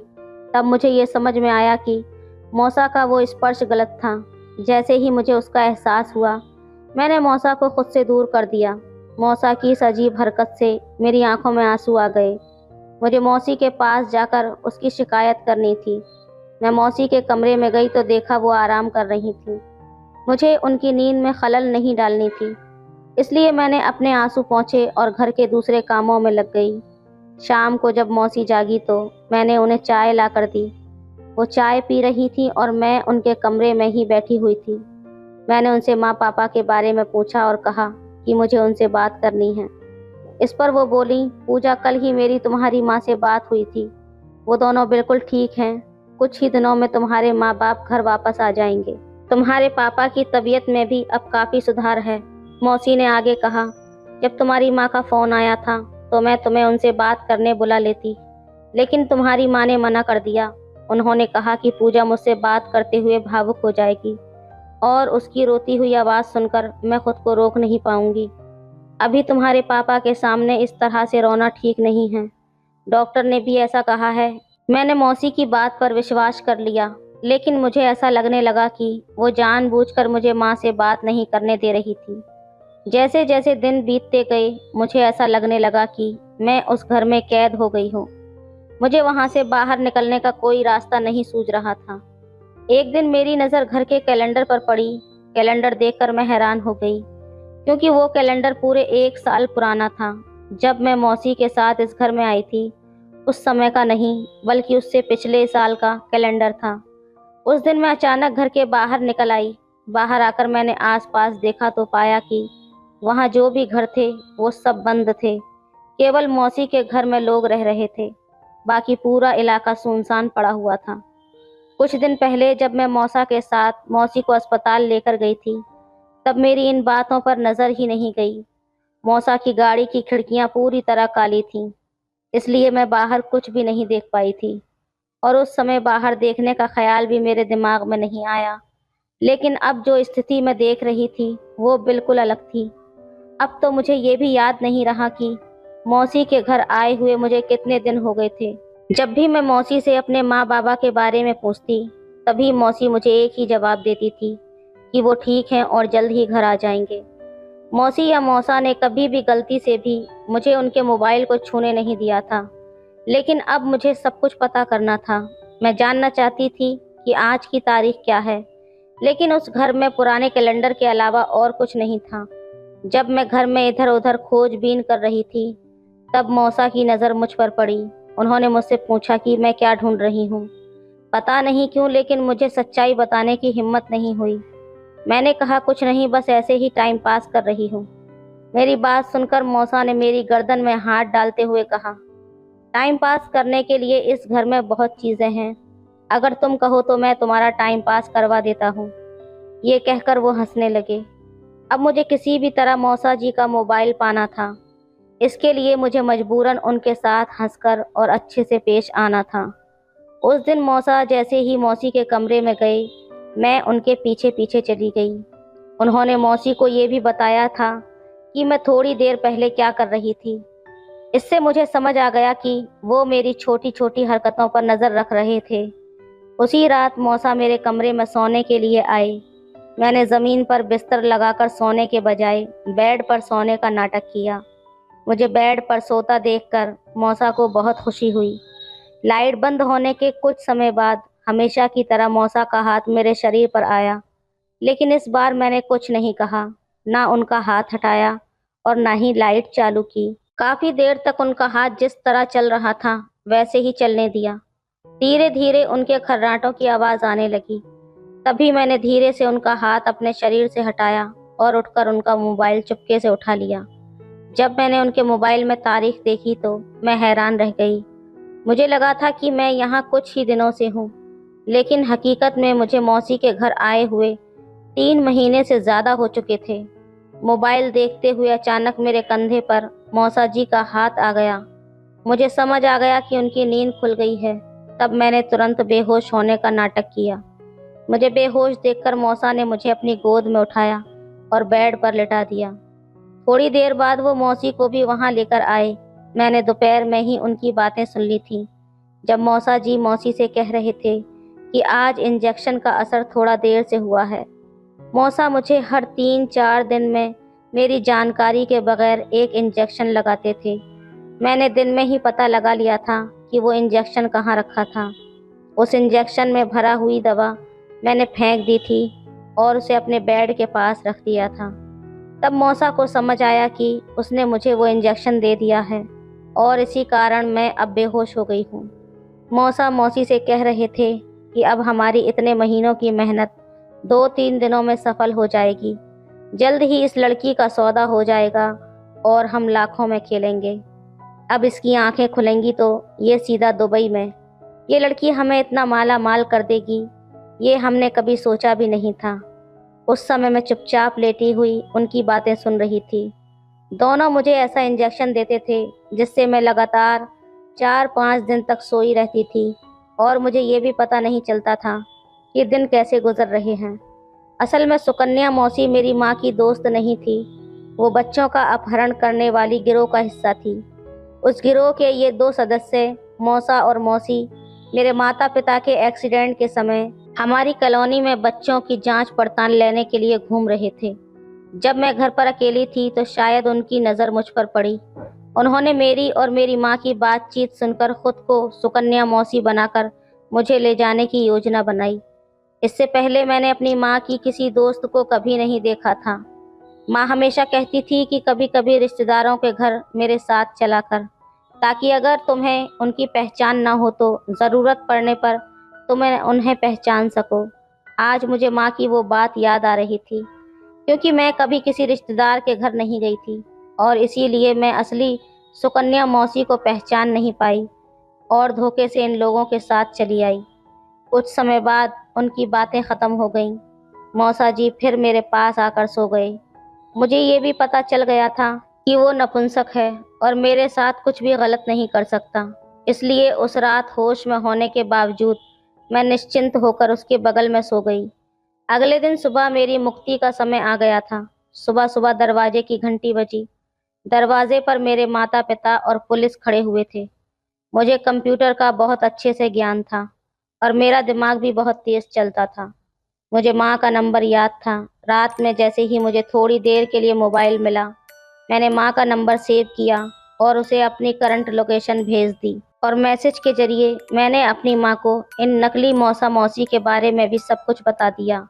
A: तब मुझे ये समझ में आया कि मौसा का वो स्पर्श गलत था। जैसे ही मुझे उसका एहसास हुआ, मैंने मौसा को खुद से दूर कर दिया। मौसा की इस अजीब हरकत से मेरी आंखों में आंसू आ गए। मुझे मौसी के पास जाकर उसकी शिकायत करनी थी। मैं मौसी के कमरे में गई तो देखा वो आराम कर रही थी। मुझे उनकी नींद में खलल नहीं डालनी थी, इसलिए मैंने अपने आंसू पोंछे और घर के दूसरे कामों में लग गई। शाम को जब मौसी जागी तो मैंने उन्हें चाय ला कर दी। वो चाय पी रही थी और मैं उनके कमरे में ही बैठी हुई थी। मैंने उनसे माँ पापा के बारे में पूछा और कहा कि मुझे उनसे बात करनी है। इस पर वो बोली, पूजा, कल ही मेरी तुम्हारी माँ से बात हुई थी, वो दोनों बिल्कुल ठीक हैं। कुछ ही दिनों में तुम्हारे माँ बाप घर वापस आ जाएंगे। तुम्हारे पापा की तबीयत में भी अब काफ़ी सुधार है। मौसी ने आगे कहा, जब तुम्हारी माँ का फ़ोन आया था तो मैं तुम्हें उनसे बात करने बुला लेती, लेकिन तुम्हारी माँ ने मना कर दिया। उन्होंने कहा कि पूजा मुझसे बात करते हुए भावुक हो जाएगी और उसकी रोती हुई आवाज़ सुनकर मैं खुद को रोक नहीं पाऊंगी। अभी तुम्हारे पापा के सामने इस तरह से रोना ठीक नहीं है। डॉक्टर ने भी ऐसा कहा है मैंने मौसी की बात पर विश्वास कर लिया, लेकिन मुझे ऐसा लगने लगा कि वो जानबूझकर मुझे माँ से बात नहीं करने दे रही थी। जैसे जैसे दिन बीतते गए, मुझे ऐसा लगने लगा कि मैं उस घर में कैद हो गई हूँ। मुझे वहाँ से बाहर निकलने का कोई रास्ता नहीं सूझ रहा था। एक दिन मेरी नज़र घर के कैलेंडर पर पड़ी। कैलेंडर देखकर मैं हैरान हो गई, क्योंकि वो कैलेंडर पूरे 1 साल पुराना था। जब मैं मौसी के साथ इस घर में आई थी, उस समय का नहीं, बल्कि उससे पिछले साल का कैलेंडर था। उस दिन मैं अचानक घर के बाहर निकल आई। बाहर आकर मैंने आसपास देखा तो पाया कि वहाँ जो भी घर थे वो सब बंद थे। केवल मौसी के घर में लोग रह रहे थे। बाकी पूरा इलाका सुनसान पड़ा हुआ था। कुछ दिन पहले जब मैं मौसा के साथ मौसी को अस्पताल लेकर गई थी, तब मेरी इन बातों पर नज़र ही नहीं गई। मौसा की गाड़ी की खिड़कियां पूरी तरह काली थीं, इसलिए मैं बाहर कुछ भी नहीं देख पाई थी, और उस समय बाहर देखने का ख्याल भी मेरे दिमाग में नहीं आया। लेकिन अब जो स्थिति मैं देख रही थी वो बिल्कुल अलग थी। अब तो मुझे ये भी याद नहीं रहा कि मौसी के घर आए हुए मुझे कितने दिन हो गए थे। जब भी मैं मौसी से अपने माँ बाबा के बारे में पूछती, तभी मौसी मुझे एक ही जवाब देती थी कि वो ठीक हैं और जल्द ही घर आ जाएंगे। मौसी या मौसा ने कभी भी गलती से भी मुझे उनके मोबाइल को छूने नहीं दिया था। लेकिन अब मुझे सब कुछ पता करना था। मैं जानना चाहती थी कि आज की तारीख क्या है, लेकिन उस घर में पुराने कैलेंडर के अलावा और कुछ नहीं था। जब मैं घर में इधर उधर खोजबीन कर रही थी, तब मौसा की नज़र मुझ पर पड़ी। उन्होंने मुझसे पूछा कि मैं क्या ढूंढ रही हूँ। पता नहीं क्यों, लेकिन मुझे सच्चाई बताने की हिम्मत नहीं हुई। मैंने कहा कुछ नहीं, बस ऐसे ही टाइम पास कर रही हूँ। मेरी बात सुनकर मौसा ने मेरी गर्दन में हाथ डालते हुए कहा, टाइम पास करने के लिए इस घर में बहुत चीज़ें हैं। अगर तुम कहो तो मैं तुम्हारा टाइम पास करवा देता हूँ। ये कहकर वो हंसने लगे। अब मुझे किसी भी तरह मौसा जी का मोबाइल पाना था। इसके लिए मुझे मजबूरन उनके साथ हंसकर और अच्छे से पेश आना था। उस दिन मौसा जैसे ही मौसी के कमरे में गए, मैं उनके पीछे पीछे चली गई। उन्होंने मौसी को ये भी बताया था कि मैं थोड़ी देर पहले क्या कर रही थी। इससे मुझे समझ आ गया कि वो मेरी छोटी छोटी हरकतों पर नज़र रख रहे थे। उसी रात मौसा मेरे कमरे में सोने के लिए आए। मैंने ज़मीन पर बिस्तर लगाकर सोने के बजाय बेड पर सोने का नाटक किया। मुझे बेड पर सोता देखकर मौसा को बहुत खुशी हुई। लाइट बंद होने के कुछ समय बाद हमेशा की तरह मौसा का हाथ मेरे शरीर पर आया, लेकिन इस बार मैंने कुछ नहीं कहा, ना उनका हाथ हटाया और ना ही लाइट चालू की। काफ़ी देर तक उनका हाथ जिस तरह चल रहा था वैसे ही चलने दिया। धीरे धीरे उनके खर्राटों की आवाज़ आने लगी। तभी मैंने धीरे से उनका हाथ अपने शरीर से हटाया और उठकर उनका मोबाइल चुपके से उठा लिया। जब मैंने उनके मोबाइल में तारीख देखी तो मैं हैरान रह गई। मुझे लगा था कि मैं यहाँ कुछ ही दिनों से हूँ, लेकिन हकीकत में मुझे मौसी के घर आए हुए 3 महीने से ज़्यादा हो चुके थे। मोबाइल देखते हुए अचानक मेरे कंधे पर मौसा जी का हाथ आ गया। मुझे समझ आ गया कि उनकी नींद खुल गई है। तब मैंने तुरंत बेहोश होने का नाटक किया। मुझे बेहोश देखकर मौसा ने मुझे अपनी गोद में उठाया और बेड पर लिटा दिया। थोड़ी देर बाद वो मौसी को भी वहाँ लेकर आए। मैंने दोपहर में ही उनकी बातें सुन ली थी, जब मौसा जी मौसी से कह रहे थे कि आज इंजेक्शन का असर थोड़ा देर से हुआ है। मौसा मुझे हर 3-4 दिन में मेरी जानकारी के बगैर एक इंजेक्शन लगाते थे। मैंने दिन में ही पता लगा लिया था कि वो इंजेक्शन कहाँ रखा था। उस इंजेक्शन में भरा हुई दवा मैंने फेंक दी थी और उसे अपने बेड के पास रख दिया था। तब मौसा को समझ आया कि उसने मुझे वो इंजेक्शन दे दिया है और इसी कारण मैं अब बेहोश हो गई हूँ। मौसा मौसी से कह रहे थे कि अब हमारी इतने महीनों की मेहनत 2-3 दिनों में सफल हो जाएगी। जल्द ही इस लड़की का सौदा हो जाएगा और हम लाखों में खेलेंगे। अब इसकी आंखें खुलेंगी तो ये सीधा दुबई में। ये लड़की हमें इतना माला माल कर देगी, ये हमने कभी सोचा भी नहीं था। उस समय मैं चुपचाप लेटी हुई उनकी बातें सुन रही थी। दोनों मुझे ऐसा इंजेक्शन देते थे जिससे मैं लगातार 4-5 दिन तक सोई रहती थी, और मुझे ये भी पता नहीं चलता था कि दिन कैसे गुजर रहे हैं। असल में सुकन्या मौसी मेरी माँ की दोस्त नहीं थी। वो बच्चों का अपहरण करने वाली गिरोह का हिस्सा थी। उस गिरोह के ये 2 सदस्य, मौसा और मौसी, मेरे माता पिता के एक्सीडेंट के समय हमारी कॉलोनी में बच्चों की जांच पड़ताल लेने के लिए घूम रहे थे। जब मैं घर पर अकेली थी तो शायद उनकी नज़र मुझ पर पड़ी। उन्होंने मेरी और मेरी माँ की बातचीत सुनकर खुद को सुकन्या मौसी बनाकर मुझे ले जाने की योजना बनाई। इससे पहले मैंने अपनी माँ की किसी दोस्त को कभी नहीं देखा था। माँ हमेशा कहती थी कि कभी कभी रिश्तेदारों के घर मेरे साथ चला कर, ताकि अगर तुम्हें उनकी पहचान ना हो तो ज़रूरत पड़ने पर तुम्हें उन्हें पहचान सको। आज मुझे माँ की वो बात याद आ रही थी, क्योंकि मैं कभी किसी रिश्तेदार के घर नहीं गई थी और इसीलिए मैं असली सुकन्या मौसी को पहचान नहीं पाई और धोखे से इन लोगों के साथ चली आई। कुछ समय बाद उनकी बातें ख़त्म हो गईं। मौसा जी फिर मेरे पास आकर सो गए। मुझे ये भी पता चल गया था कि वो नपुंसक है और मेरे साथ कुछ भी गलत नहीं कर सकता। इसलिए उस रात होश में होने के बावजूद मैं निश्चिंत होकर उसके बगल में सो गई। अगले दिन सुबह मेरी मुक्ति का समय आ गया था। सुबह सुबह दरवाजे की घंटी बजी। दरवाजे पर मेरे माता पिता और पुलिस खड़े हुए थे। मुझे कंप्यूटर का बहुत अच्छे से ज्ञान था और मेरा दिमाग भी बहुत तेज चलता था। मुझे माँ का नंबर याद था। रात में जैसे ही मुझे थोड़ी देर के लिए मोबाइल मिला, मैंने माँ का नंबर सेव किया और उसे अपनी करंट लोकेशन भेज दी और मैसेज के जरिए मैंने अपनी माँ को इन नकली मौसा मौसी के बारे में भी सब कुछ बता दिया।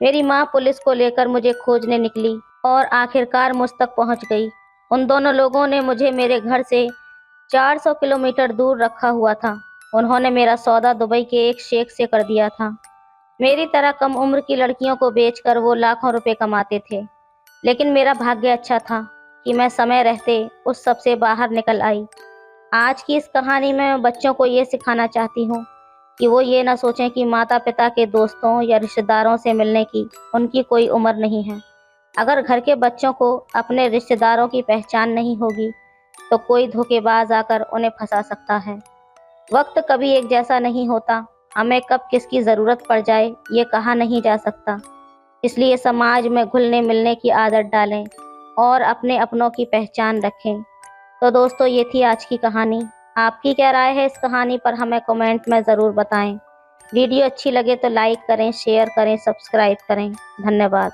A: मेरी माँ पुलिस को लेकर मुझे खोजने निकली और आखिरकार मुझ तक पहुँच गई। उन दोनों लोगों ने मुझे मेरे घर से 400 किलोमीटर दूर रखा हुआ था। उन्होंने मेरा सौदा दुबई के एक शेख से कर दिया था। मेरी तरह कम उम्र की लड़कियों को बेचकर वो लाखों रुपए कमाते थे। लेकिन मेरा भाग्य अच्छा था कि मैं समय रहते उस सब से बाहर निकल आई। आज की इस कहानी में मैं बच्चों को ये सिखाना चाहती हूँ कि वो ये ना सोचें कि माता पिता के दोस्तों या रिश्तेदारों से मिलने की उनकी कोई उम्र नहीं है। अगर घर के बच्चों को अपने रिश्तेदारों की पहचान नहीं होगी तो कोई धोखेबाज आकर उन्हें फंसा सकता है। वक्त कभी एक जैसा नहीं होता। हमें कब किसकी ज़रूरत पड़ जाए ये कहा नहीं जा सकता। इसलिए समाज में घुलने मिलने की आदत डालें और अपने अपनों की पहचान रखें। तो दोस्तों, ये थी आज की कहानी। आपकी क्या राय है इस कहानी पर हमें कमेंट में ज़रूर बताएं। वीडियो अच्छी लगे तो लाइक करें, शेयर करें, सब्सक्राइब करें। धन्यवाद।